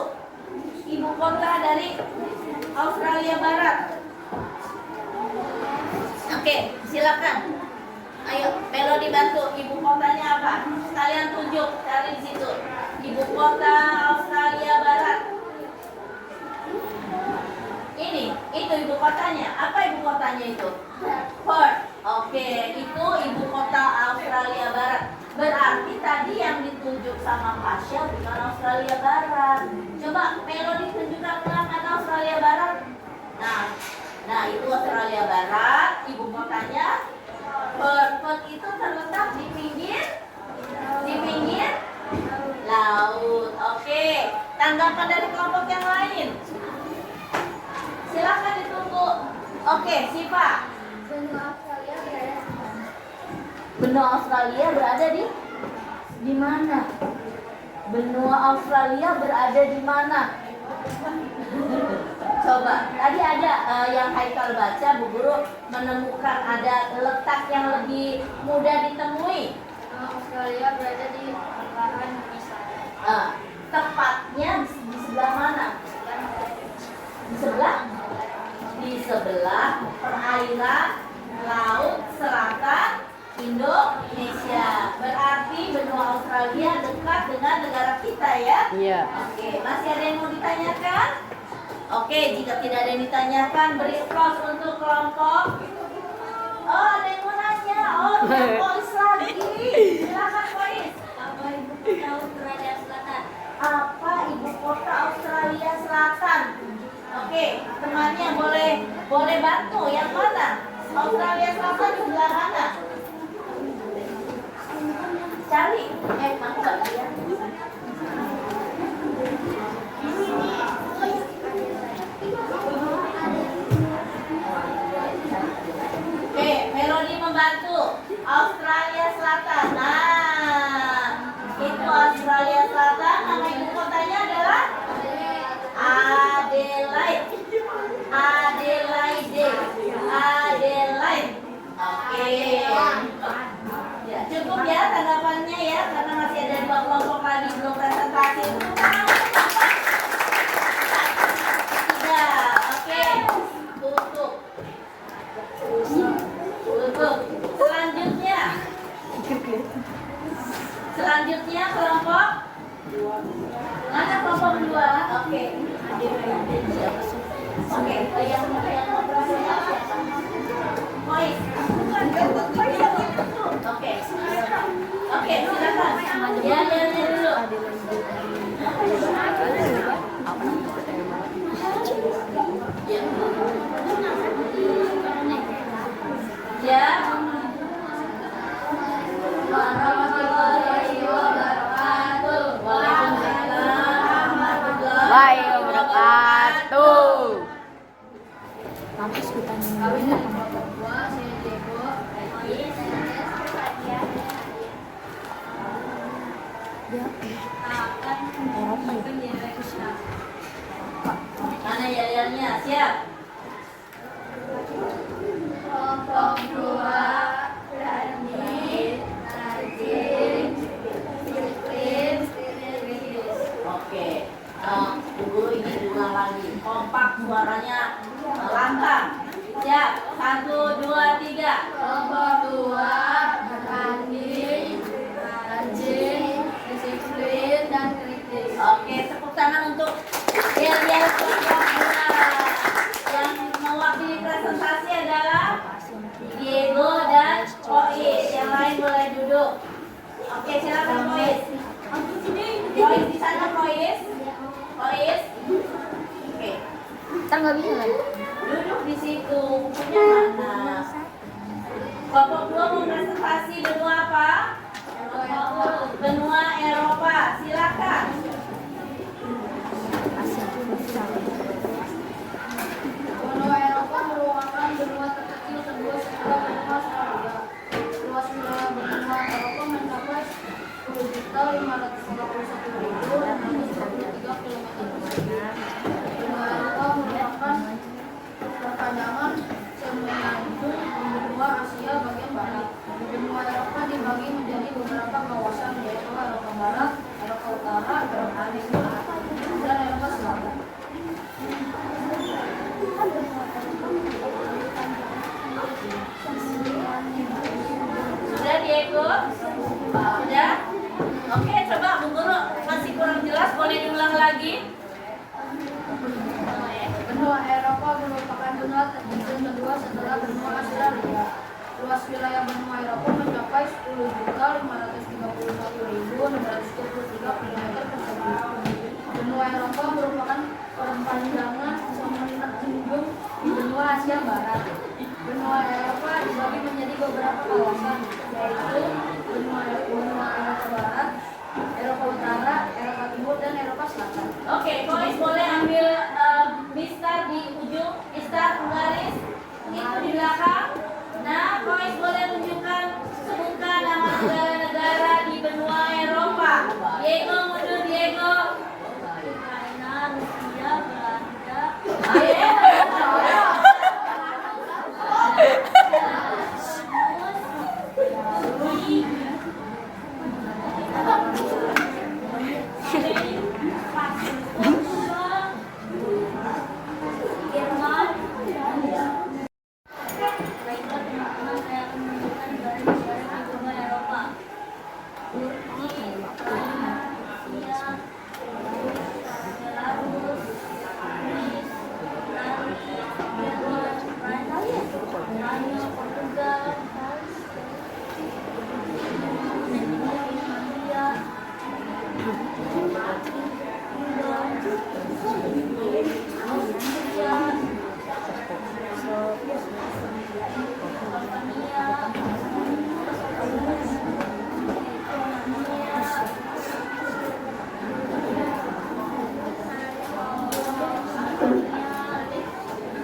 Ibu kota dari Australia Barat. Oke, silakan. Ayo, Melody bantu. Ibu kotanya apa? Kalian tunjuk, cari di situ. Ibu kota Australia Barat. Ini, itu ibu kotanya. Apa ibu kotanya itu? Perth. Oke, itu ibu kota Australia Barat. Berarti tadi yang ditunjuk sama Pasha bukan Australia Barat. Coba Melody tunjukkan mana Australia Barat. Nah itu Australia Barat. Ibu kotanya Perth. Perth itu terletak di pinggir laut. Oke, tanggapan dari kelompok yang lain. Silakan ditunggu. Oke, Siva. Benua Australia berada di mana? Benua Australia berada di mana? Benua Australia berada di mana? Coba, tadi ada yang Haikal baca, Bu Guru menemukan ada letak yang lebih mudah ditemui. Australia berada di perairan Indonesia. Tepatnya di sebelah mana? Di sebelah perairan laut selatan Indonesia. Berarti benua Australia dekat dengan negara kita ya? Iya. Oke, masih ada yang mau ditanyakan? Oke, jika tidak ada yang ditanyakan, beri applause untuk kelompok. Oh, ada yang mau nanya. Oh, Kois lagi. Silakan Kois. Apa ibu kota Australia Selatan? Apa ibu kota Australia Selatan? Oke, temannya boleh bantu. Yang mana? Australia Selatan sebelah mana? Cari. Mana bagian? Oke, Melody membantu. Australia Selatan. Nah, itu Australia Selatan. Nama ibu kotanya adalah Adelaide. Oke. Ya, cukup ya tanggapannya ya, karena masih ada 2 kelompok lagi belum presentasi. Oke. Tutup. Selanjutnya kelompok mana kelompok 2? Oke. Oke, yang operasi siapa? Kois. Oke, silakan. Ya dulu. Ya. Warahmatullahi wabarakatuh. Waalaikumsalam warahmatullahi wabarakatuh. Kampus kita Mana yayarnya? Siap. Kelompok 2 berani, rajin, disiplin, kritis. Oke. Bu Guru ini diulang lagi. Kompak suaranya lantang. Siap. 1, 2, 3. Kelompok 2 berani, rajin, disiplin, dan kritis. Oke, tepuk tangan untuk yel-yel kelompok 2. Ntar nggak bisa lagi. Duduk di situ. Bukunya mana? Kelompok 2 mau presentasi benua apa? Benua Eropa. Silakan. Benua Eropa merupakan benua terkecil kedua setelah benua Australia. Luas wilayah benua Eropa mencapai 10.551.623 km². Benua Eropa merupakan perpanjangan semenanjung benua Asia bagian barat. Benua Eropa dibagi menjadi beberapa kawasan, yaitu Eropa Barat, Eropa Utara, Eropa Timur, dan Eropa Selatan. Sudah Diego? Sudah? Oke, coba Bu Guru masih kurang jelas, boleh diulang lagi? Benua Eropa merupakan benua terkecil kedua setelah benua Australia. Luas wilayah benua Eropa mencapai 10.531.623 km². Benua Eropa merupakan perpanjangan semenanjung benua Asia Barat. Benua Eropa dibagi menjadi beberapa kawasan, yaitu benua Eropa Barat, Eropa Utara, Eropa Timur, dan Eropa Selatan. Oke, Kois boleh ambil Mister di ujung, Mister garis itu di belakang. Nah, Kois boleh tunjukkan, sebutkan nama negara-negara di benua Eropa. Diego, mundur Diego. Ukraina, Rusia, Belanda,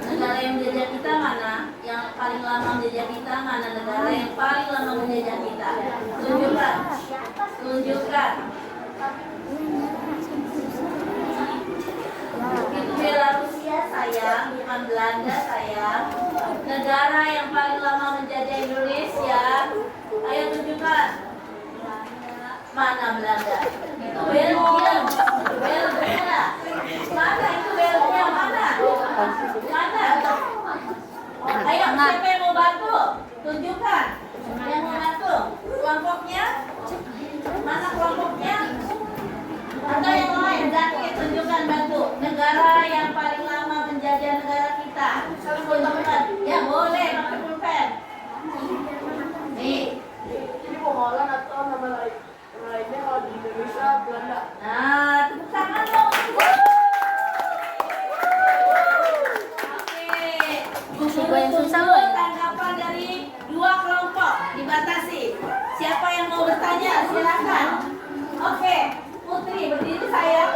Negara yang menjajah kita mana? Yang paling lama menjajah kita mana? Negara yang paling lama menjajah kita? Tunjukkan. Tunjukkan. Itu Belarusia sayang, bukan Belanda sayang. Negara yang paling lama menjajah Indonesia. Ayo tunjukkan. Mana Belanda? Itu Belgium. Belgia. Mana itu Belgia? Mana? Mana? Ayo siapa yang mau bantu? Tunjukkan. Yang mau bantu? Kelompoknya? Mana kelompoknya? Atau yang lain? Zaki tunjukkan bantu. Negara yang paling lama menjajah negara kita. Tunjukkan. Ya boleh pakai pulpen. Nih. Ini Holland atau nama lainnya kalau di Indonesia Belanda. Nah, tepuk tangan dong. Oke. yang susah Tunggu loh. tanggapan dari dua kelompok dibatasi. Siapa yang mau bertanya? Silakan. Oke, Putri berdiri sayang.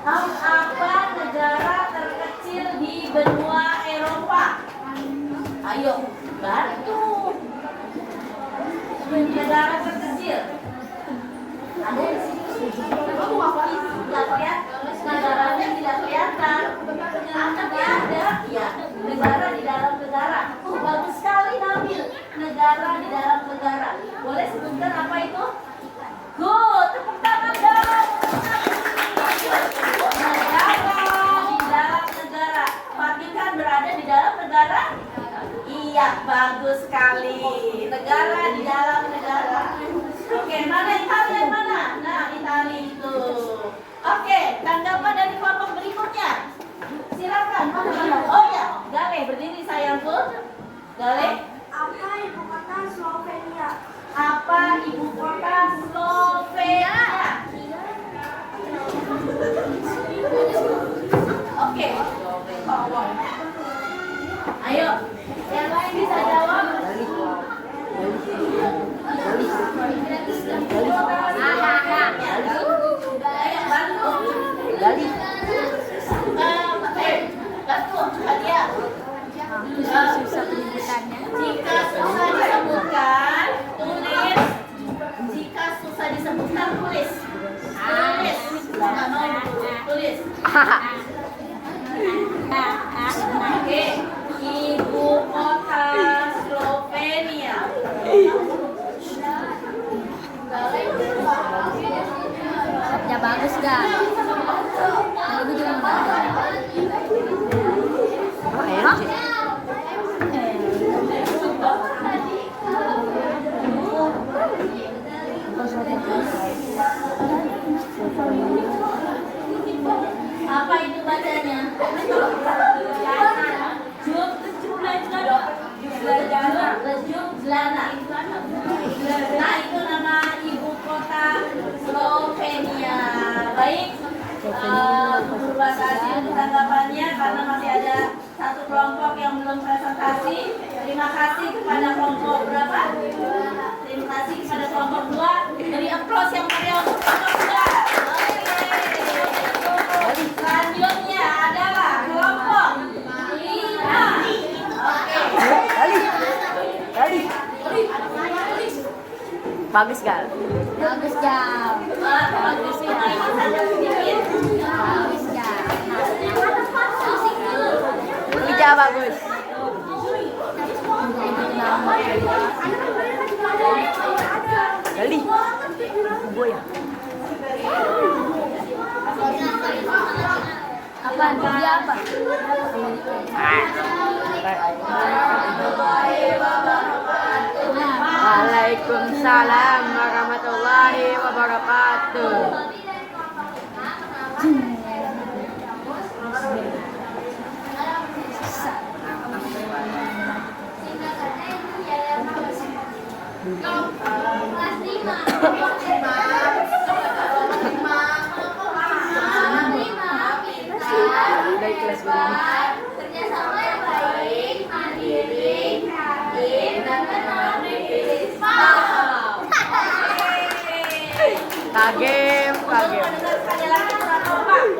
Apa negara terkecil di benua Eropa? Ayo, bantu. Negara terkecil. Ada di sini. Kamu apa? Tidak kelihatan. Negaranya tidak kelihatan. Tapi ada, ya. Negara di dalam negara. Bagus sekali Nabil. Negara di dalam negara. Boleh sebutkan apa itu? Good. Tepuk tangan dong. Negara di dalam negara. Vatikan berada di dalam negara. Iya, bagus sekali. Negara di dalam negara. Oke, mana Italia mana? Nah, Italia itu. Oke, tanggapan dari kelompok berikutnya. Silakan. Mana? Oh ya, Gale berdiri sayangku. Gale. Apa ibu kota Slovenia? Apa ibu kota Slovenia? Apa itu bacanya? Ljubljana. Nah, itu nama ibu kota Slovenia. Baik, guru bahasa asing untuk tanggapannya karena masih ada satu kelompok yang belum presentasi. Terima kasih kepada kelompok berapa? Terima kasih kepada kelompok 2. Beri aplaus yang meriah untuk kelompok 2. Oke. Selanjutnya adalah kelompok 5. Kali. Bagus gal. Bagus jam. Bagus sedikit. Bagus jam. Bija bagus. Kali. Boya. Apa? Dia apa? Waalaikumsalam warahmatullahi wabarakatuh. Dari kelas Kerjasama yang baik, mandiri, kreatif, dan bermanfaat. Kagem. Sekali lagi kurang kompak.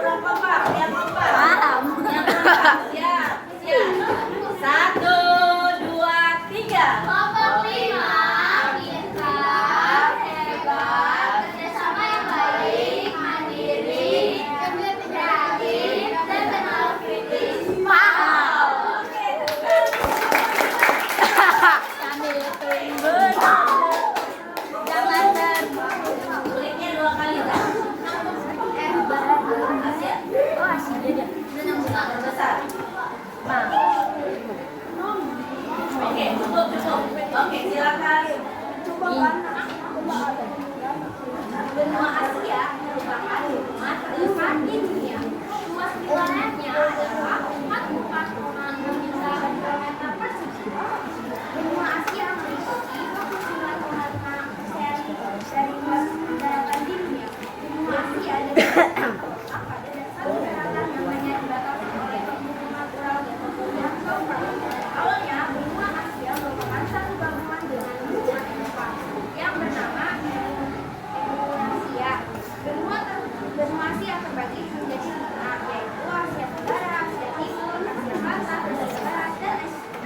Yang kompak. Paham. Yang kompak. Siap. 1, 2, 3. Kelompok 5, pintar, hebat, kerjasama yang baik, mandiri, kreatif, dan kenal kritis. Paham. Sambil tunggu. Jangan kliknya 2 kali kan? Asia. Oh, Asia dia. Besar. Oke, cukup. Oke, silakan. Benua Asia merupakan rumah terbesar di dunia. Luas wilayahnya adalah 44,6 kilometer persegi. Benua Asia meliputi 49,6% dari luas daratan di dunia. Benua Asia adalah pada dasar daratan yang hanya dibatasi oleh 25 pulau dan kabupaten. Awalnya, benua Asia merupakan satu gabungan dengan benua Eropa yang bernama Eurasia. Benua Asia terbagi menjadi 5, yaitu Asia Tenggara, Asia Timur, Asia Selatan, Asia Barat, dan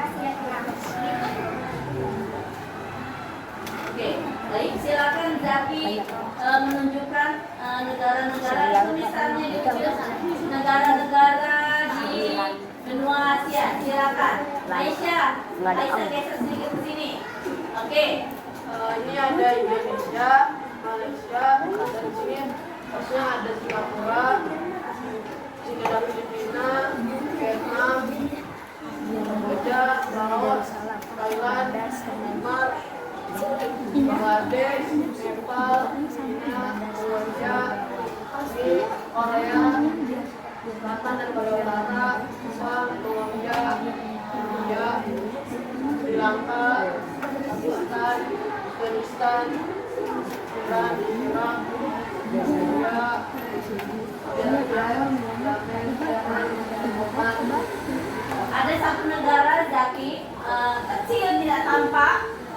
Asia Tengah. Oke, baik, silakan Zaki menunjukkan negara-negara tulisannya di negara-negara di benua Asia. Silakan, Aisyah geser sedikit ke sini. Oke. Ini ada Indonesia, Malaysia, ada Cina, terusnya ada Singapura, sini ada Filipina, Vietnam, Kamboja, Laos, Thailand, Myanmar, Bangladesh, Nepal, China, Malaysia, Korea, Selatan dan Korea Utara, Jepang, Colombia, India, Sri Lanka, Pakistan, Afghanistan, Iran, Irak, Syria, Ada satu negara Zaki kecil tidak tampak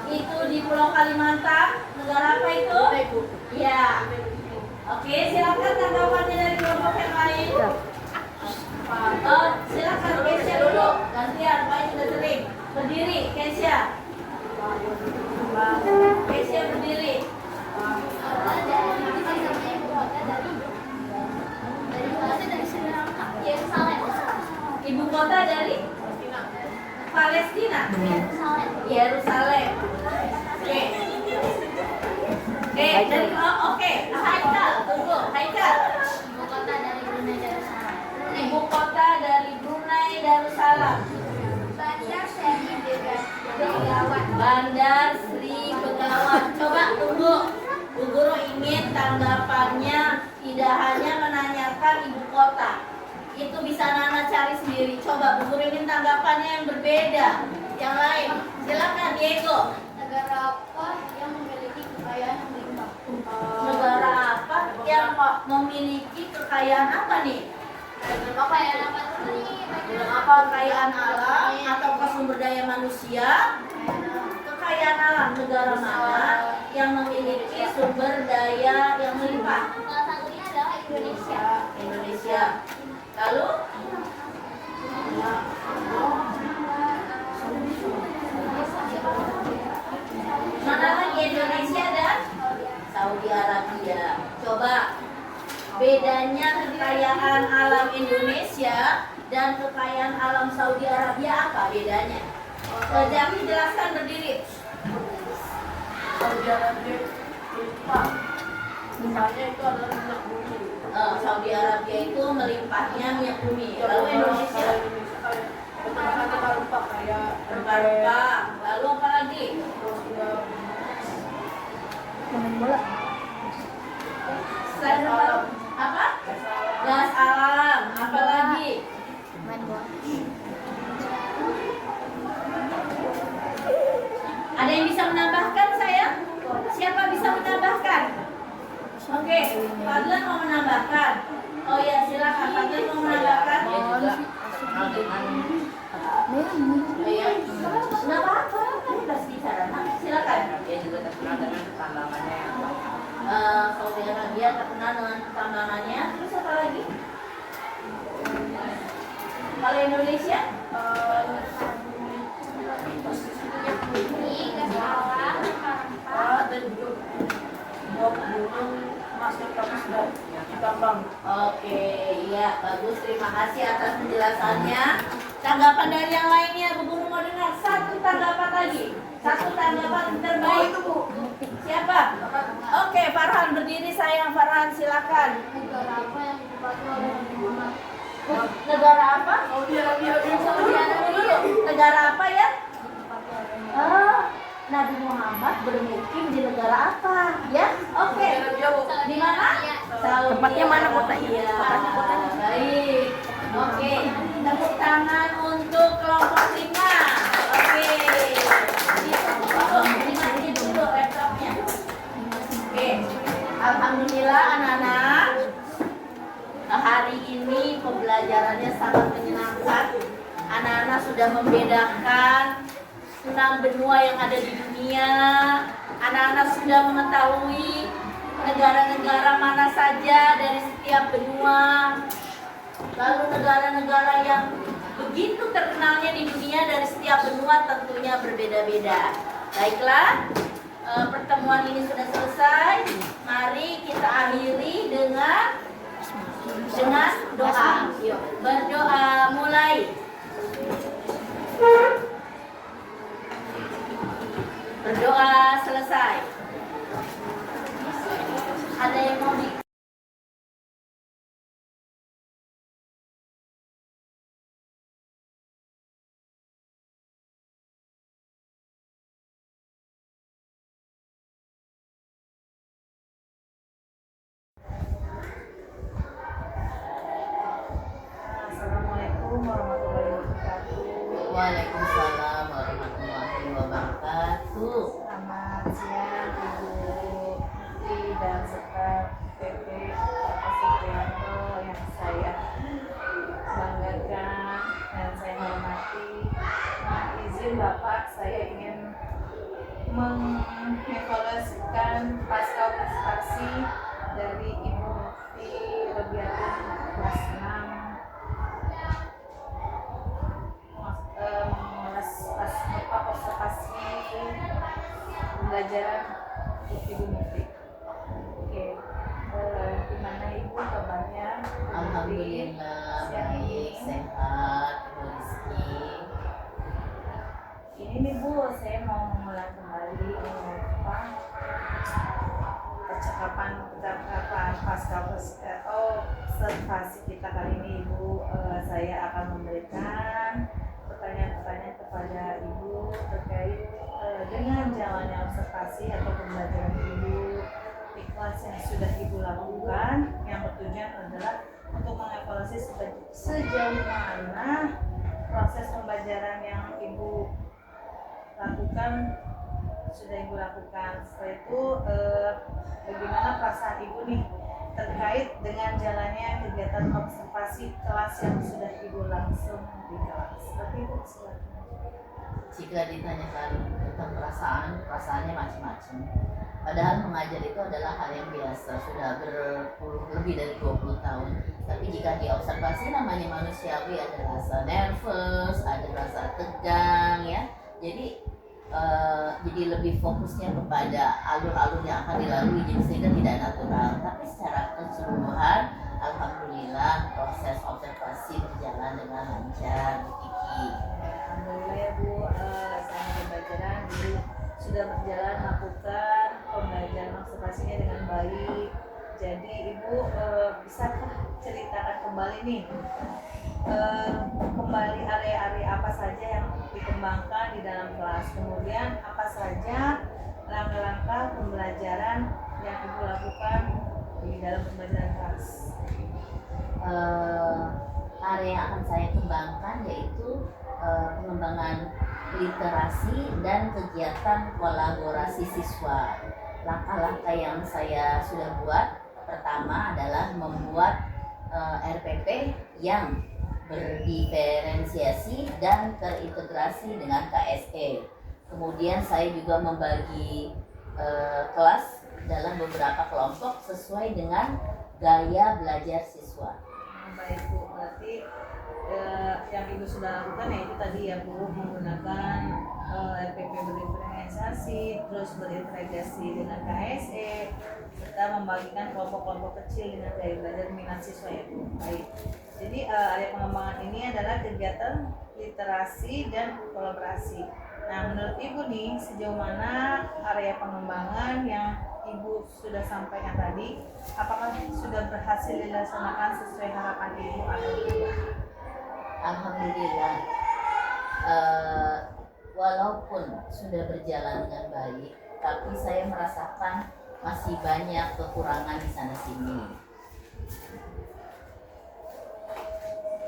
itu di Pulau Kalimantan. Negara apa itu? Ya. Oke, silakan tanggapannya dari kelompok yang lain. Silakan Kesia dulu. Gantian, Pak sudah sering. Berdiri, Kesia. Kesia berdiri. Ibu kota dari Palestina. Yerusalem. Oke. Oke. Haikal, tunggu. Haikal. Ibu kota dari Brunei Darussalam. Ibu kota dari Brunei Darussalam. Bandar Sri Begawan. Coba tunggu. Bu Guru ingin tanggapannya tidak hanya menanyakan ibu kota. Itu bisa Nana cari sendiri. Coba Bu Guru ingin tanggapannya yang berbeda. Yang lain, silakan Diego. Negara apa yang memiliki kekayaan yang melimpah? Negara apa yang memiliki kekayaan apa nih? Kekayaan apa tuh nih? Apa kekayaan alam atau sumber daya manusia? Kekayaan alam negara mana yang memiliki sumber daya yang melimpah? Salah satunya adalah Indonesia. Indonesia. Lalu mana lagi Indonesia dan Saudi Arabia. Coba bedanya kekayaan alam Indonesia dan kekayaan alam Saudi Arabia apa bedanya? Jami jelaskan berdiri. Saudi Arabia melimpah. Misalnya itu adalah minyak bumi. Saudi Arabia itu melimpahnya minyak bumi. Ya, Lalu kalau Indonesia Indonesia kayak rempah-rempah kayak rempah-rempah. Lalu apa lagi? terus ya Selain rempah, apa? Gas alam. Apa lagi? Ada yang bisa menambahkan saya? Siapa bisa menambahkan? Oke, Fadlan mau menambahkan. Oh ya, silakan. Fadlan mau menambahkan. Dia juga terkenal dengan Oh ya, nggak apa-apa. Bebas bicara. Nah, silakan. dia juga terkenal dengan tambangannya yang Saudi Arabia terkenal dengan tambangannya. Terus apa lagi? Kalau Indonesia? Ini gas alam, rempah-rempah. dan juga gunung emas yang kami sudah ditambang. Oke, iya bagus. Terima kasih atas penjelasannya. Tanggapan dari yang lainnya, Bu Guru mau dengar satu tanggapan lagi. Satu tanggapan terbaik. Siapa? Oke, Farhan berdiri sayang. Farhan silakan. Negara apa yang ditempati oleh Nabi Muhammad? Negara apa? Saudi Arabia Saudi Arabia. Negara apa ya? Nabi Muhammad bermukim di negara apa? Ya, oke. Di mana? Saudi Tempatnya mana kotanya? Arabia. Kotanya, kotanya. Baik. Oke. Tepuk tangan untuk kelompok 5. Oke. Dimasukin dulu laptopnya. Oke. Alhamdulillah anak-anak. Hari ini pembelajarannya sangat menyenangkan. Anak-anak sudah membedakan 6 benua yang ada di dunia. Anak-anak sudah mengetahui negara-negara mana saja dari setiap benua. Lalu negara-negara yang begitu terkenalnya di dunia dari setiap benua tentunya berbeda-beda. Baiklah, pertemuan ini sudah selesai. Mari kita akhiri dengan doa. Yuk, berdoa mulai. Berdoa selesai. Ada yang mau di Assalamualaikum warahmatullahi wabarakatuh. Waalaikumsalam warahmatullahi wabarakatuh. Selamat siang Ibu Putri dan staf PP Bapak Supriyanto yang saya banggakan dan saya hormati. Izin Bapak, saya ingin mengevaluasikan pasca prestasi dari Ibu Mufti Robiatul kelas 6 observasi pembelajaran Ibu Mufti. Oke, gimana Ibu kabarnya? Alhamdulillah baik, sehat, rezeki. Ini nih Bu, saya mau mengulang kembali percakapan pasca observasi kita kali ini Ibu. Saya akan memberikan pertanyaan-pertanyaan kepada Ibu terkait dengan jalannya observasi atau pembelajaran Ibu di kelas yang sudah Ibu lakukan yang bertujuan adalah untuk mengevaluasi sejauh mana proses pembelajaran yang Ibu lakukan sudah Ibu lakukan. Setelah itu bagaimana perasaan Ibu nih terkait dengan jalannya kegiatan observasi kelas yang sudah Ibu langsung di kelas. Tapi Ibu silakan. Jika ditanyakan tentang perasaan, perasaannya macam-macam. Padahal mengajar itu adalah hal yang biasa, sudah lebih dari 20 tahun. Tapi jika diobservasi namanya manusiawi, ada rasa nervous, ada rasa tegang ya. Jadi lebih fokusnya kepada alur-alur yang akan dilalui, jadi sehingga tidak natural. Tapi secara keseluruhan, alhamdulillah proses observasi berjalan dengan lancar. Kiki. Alhamdulillah ya Bu, selama pembelajaran Ibu sudah berjalan melakukan pembelajaran observasinya dengan baik. Jadi Ibu bisakah ceritakan kembali nih kembali area-area apa saja yang dikembangkan di dalam kelas, kemudian apa saja langkah-langkah pembelajaran yang Ibu lakukan di dalam pembelajaran kelas. Area yang akan saya kembangkan yaitu pengembangan literasi dan kegiatan kolaborasi siswa. Langkah-langkah yang saya sudah buat pertama adalah membuat RPP yang berdiferensiasi dan terintegrasi dengan KSE. Kemudian saya juga membagi kelas dalam beberapa kelompok sesuai dengan gaya belajar siswa. Baik Bu, berarti yang Ibu sudah lakukan yaitu tadi ya Bu, menggunakan RPP berdiferensiasi, terus berintegrasi dengan KSE, serta membagikan kelompok-kelompok kecil dengan gaya belajar minat siswa ya Bu. Baik. Jadi area pengembangan ini adalah kegiatan literasi dan kolaborasi. Nah, menurut Ibu nih, sejauh mana area pengembangan yang Ibu sudah sampaikan tadi, apakah sudah berhasil dilaksanakan sesuai harapan Ibu atau tidak? Alhamdulillah, walaupun sudah berjalan dengan baik, tapi saya merasakan masih banyak kekurangan di sana sini.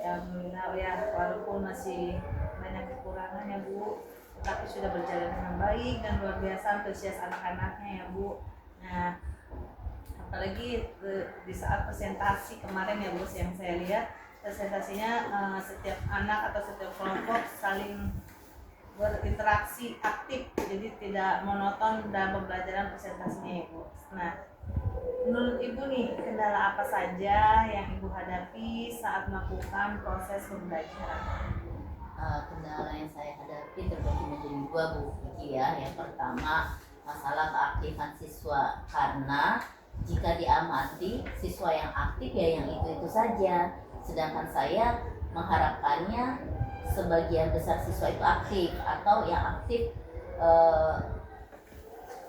Alhamdulillah ya, walaupun masih banyak kekurangan ya Bu, tapi sudah berjalan dengan baik dan luar biasa antusias anak-anaknya ya Bu. Nah, apalagi di saat presentasi kemarin ya Bu, yang saya lihat presentasinya setiap anak atau setiap kelompok saling berinteraksi aktif, jadi tidak monoton dalam pembelajaran presentasinya ya Bu. Nah, menurut Ibu nih, kendala apa saja yang Ibu hadapi saat melakukan proses pembelajaran? Kendala yang saya hadapi terbagi menjadi dua Bu Kiki ya. Yang pertama masalah keaktifan siswa, karena jika diamati siswa yang aktif ya yang itu saja, sedangkan saya mengharapkannya sebagian besar siswa itu aktif, atau yang aktif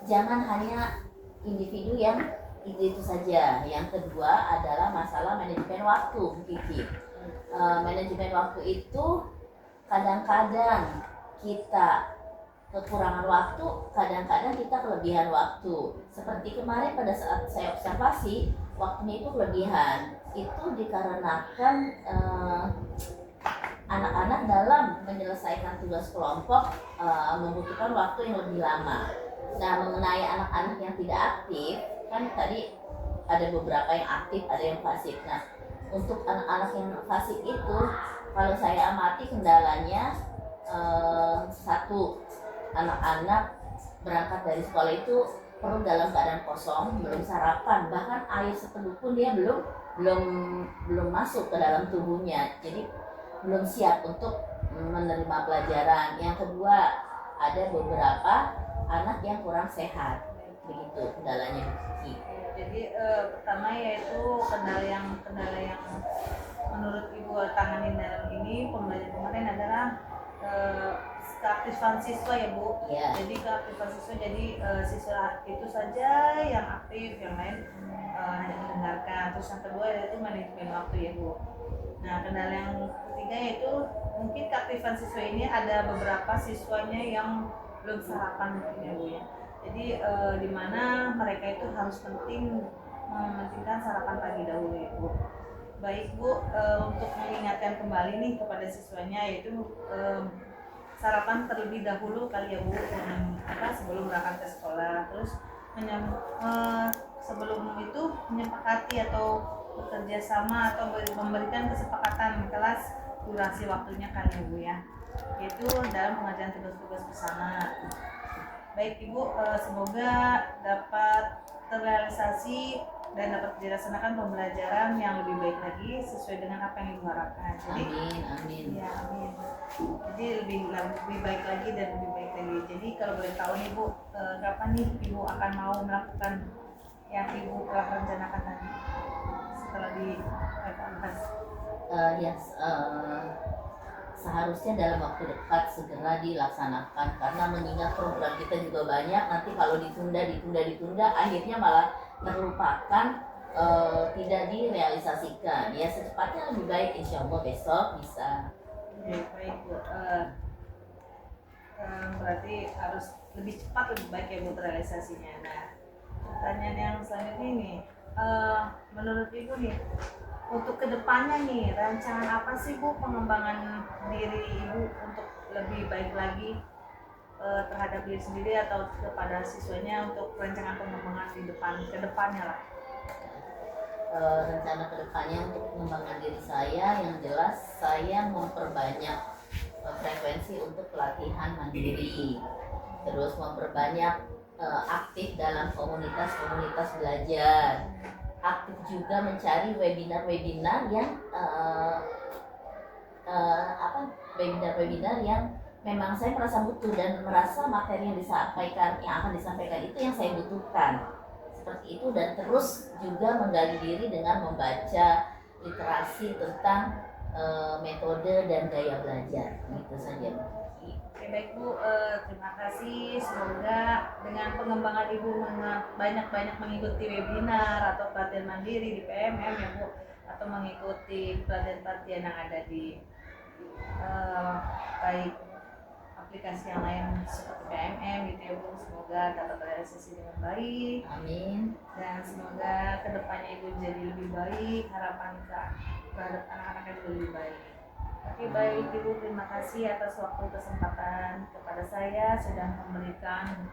jangan hanya individu yang itu saja. Yang kedua adalah masalah manajemen waktu Kiki. Manajemen waktu itu kadang-kadang kita kekurangan waktu, kadang-kadang kita kelebihan waktu. Seperti kemarin pada saat saya observasi, waktunya itu kelebihan. Itu dikarenakan anak-anak dalam menyelesaikan tugas kelompok membutuhkan waktu yang lebih lama. Nah, mengenai anak-anak yang tidak aktif, kan tadi ada beberapa yang aktif, ada yang pasif. Nah, untuk anak-anak yang pasif itu, kalau saya amati kendalanya, satu, anak-anak berangkat dari sekolah itu perut dalam keadaan kosong, belum sarapan, bahkan air seteguh pun dia belum masuk ke dalam tubuhnya, jadi belum siap untuk menerima pelajaran. Yang kedua, ada beberapa anak yang kurang sehat, begitu kendalanya. Jadi pertama yaitu kendala yang menurut Ibu tangani dalam ini pembelajaran kemarin adalah keaktifan siswa ya Bu. Ya. Jadi keaktifan siswa, jadi siswa itu saja yang aktif, yang lain hanya mendengarkan. Terus yang kedua yaitu manajemen waktu ya Bu. Nah, kendala yang ketiga yaitu mungkin keaktifan siswa ini ada beberapa siswanya yang belum sarapan mungkin ya Bu ya. Jadi di mana mereka itu harus mementingkan sarapan pagi dahulu ya Bu. Baik Bu, untuk mengingatkan kembali nih kepada siswanya yaitu sarapan terlebih dahulu kali ya Bu, sebelum berangkat ke sekolah. Terus sebelum itu menyepakati atau bekerja sama atau memberikan kesepakatan kelas durasi waktunya kali ya Bu ya, yaitu dalam pengerjaan tugas-tugas bersama. Baik Ibu, semoga dapat terrealisasi dan dapat dilaksanakan pembelajaran yang lebih baik lagi sesuai dengan apa yang Ibu harapkan. Jadi, Amin. ya, amin. Jadi lebih baik lagi dan lebih baik lagi. Jadi kalau boleh tahu nih Bu, kapan nih Ibu akan mau melakukan yang Ibu telah rencanakan tadi setelah dievaluasi? Seharusnya dalam waktu dekat segera dilaksanakan, karena mengingat program kita juga banyak. Nanti kalau ditunda akhirnya malah terlupakan, tidak direalisasikan. Ya secepatnya lebih baik, insya Allah besok bisa. Baik Bu, berarti harus lebih cepat lebih baik ya Bu terrealisasinya. Nah, pertanyaan yang selanjutnya nih, menurut Ibu nih, untuk kedepannya nih, rancangan apa sih Bu pengembangan diri Ibu untuk lebih baik lagi terhadap diri sendiri atau kepada siswanya, untuk rancangan pengembangan ke depannya lah? Rencana kedepannya untuk pengembangan diri saya, yang jelas saya memperbanyak frekuensi untuk pelatihan mandiri, terus memperbanyak aktif dalam komunitas belajar, aktif juga mencari webinar-webinar yang webinar yang memang saya merasa butuh dan merasa materi yang akan disampaikan itu yang saya butuhkan, seperti itu. Dan terus juga menggali diri dengan membaca literasi tentang metode dan gaya belajar, itu saja. Oke, baik Bu, terima kasih. Semoga dengan pengembangan Ibu banyak-banyak mengikuti webinar atau pelatihan mandiri di PMM ya Bu, atau mengikuti pelatihan-pelatihan yang ada di baik aplikasi yang lain seperti PMM gitu ya Bu. Semoga dapat terrealisasi dengan baik. Amin. Dan semoga kedepannya Ibu jadi lebih baik, harapan terhadap anak-anak yang lebih baik. Oke, baik Ibu, terima kasih atas waktu kesempatan kepada saya sudah memberikan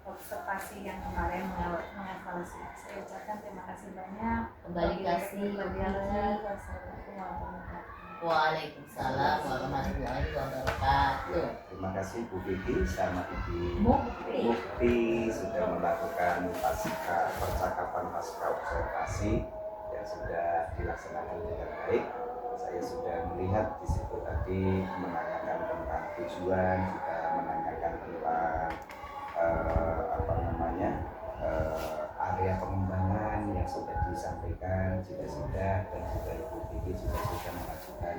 observasi yang kemarin mengevaluasi. Saya ucapkan terima kasih banyak. Kembali kasih. Wassalamualaikum warahmatullahi wabarakatuh. Waalaikumsalam warahmatullahi wabarakatuh. Terima kasih Bu Vivi sama Ibu Mukti. Mukti sudah melakukan percakapan pasca observasi yang sudah dilaksanakan dengan baik. Saya sudah melihat di situ tadi menanyakan tentang tujuan, juga menanyakan tentang area pengembangan yang sudah disampaikan sudah, dan juga Ibu Vivi juga sudah mengajukan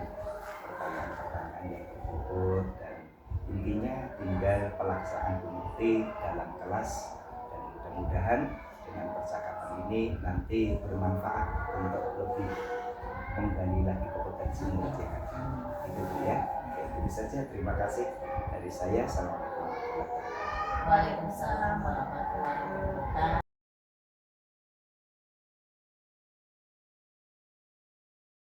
pertanyaan-pertanyaan yang berikut, dan intinya tinggal pelaksanaan Bu Mukti dalam kelas, dan mudah-mudahan dengan percakapan ini nanti bermanfaat untuk lebih menggali lagi kompetensi mengerti. Itu ya. Jadi saja, terima kasih dari saya. Assalamualaikum warahmatullahi wabarakatuh. Waalaikumsalam warahmatullahi wabarakatuh.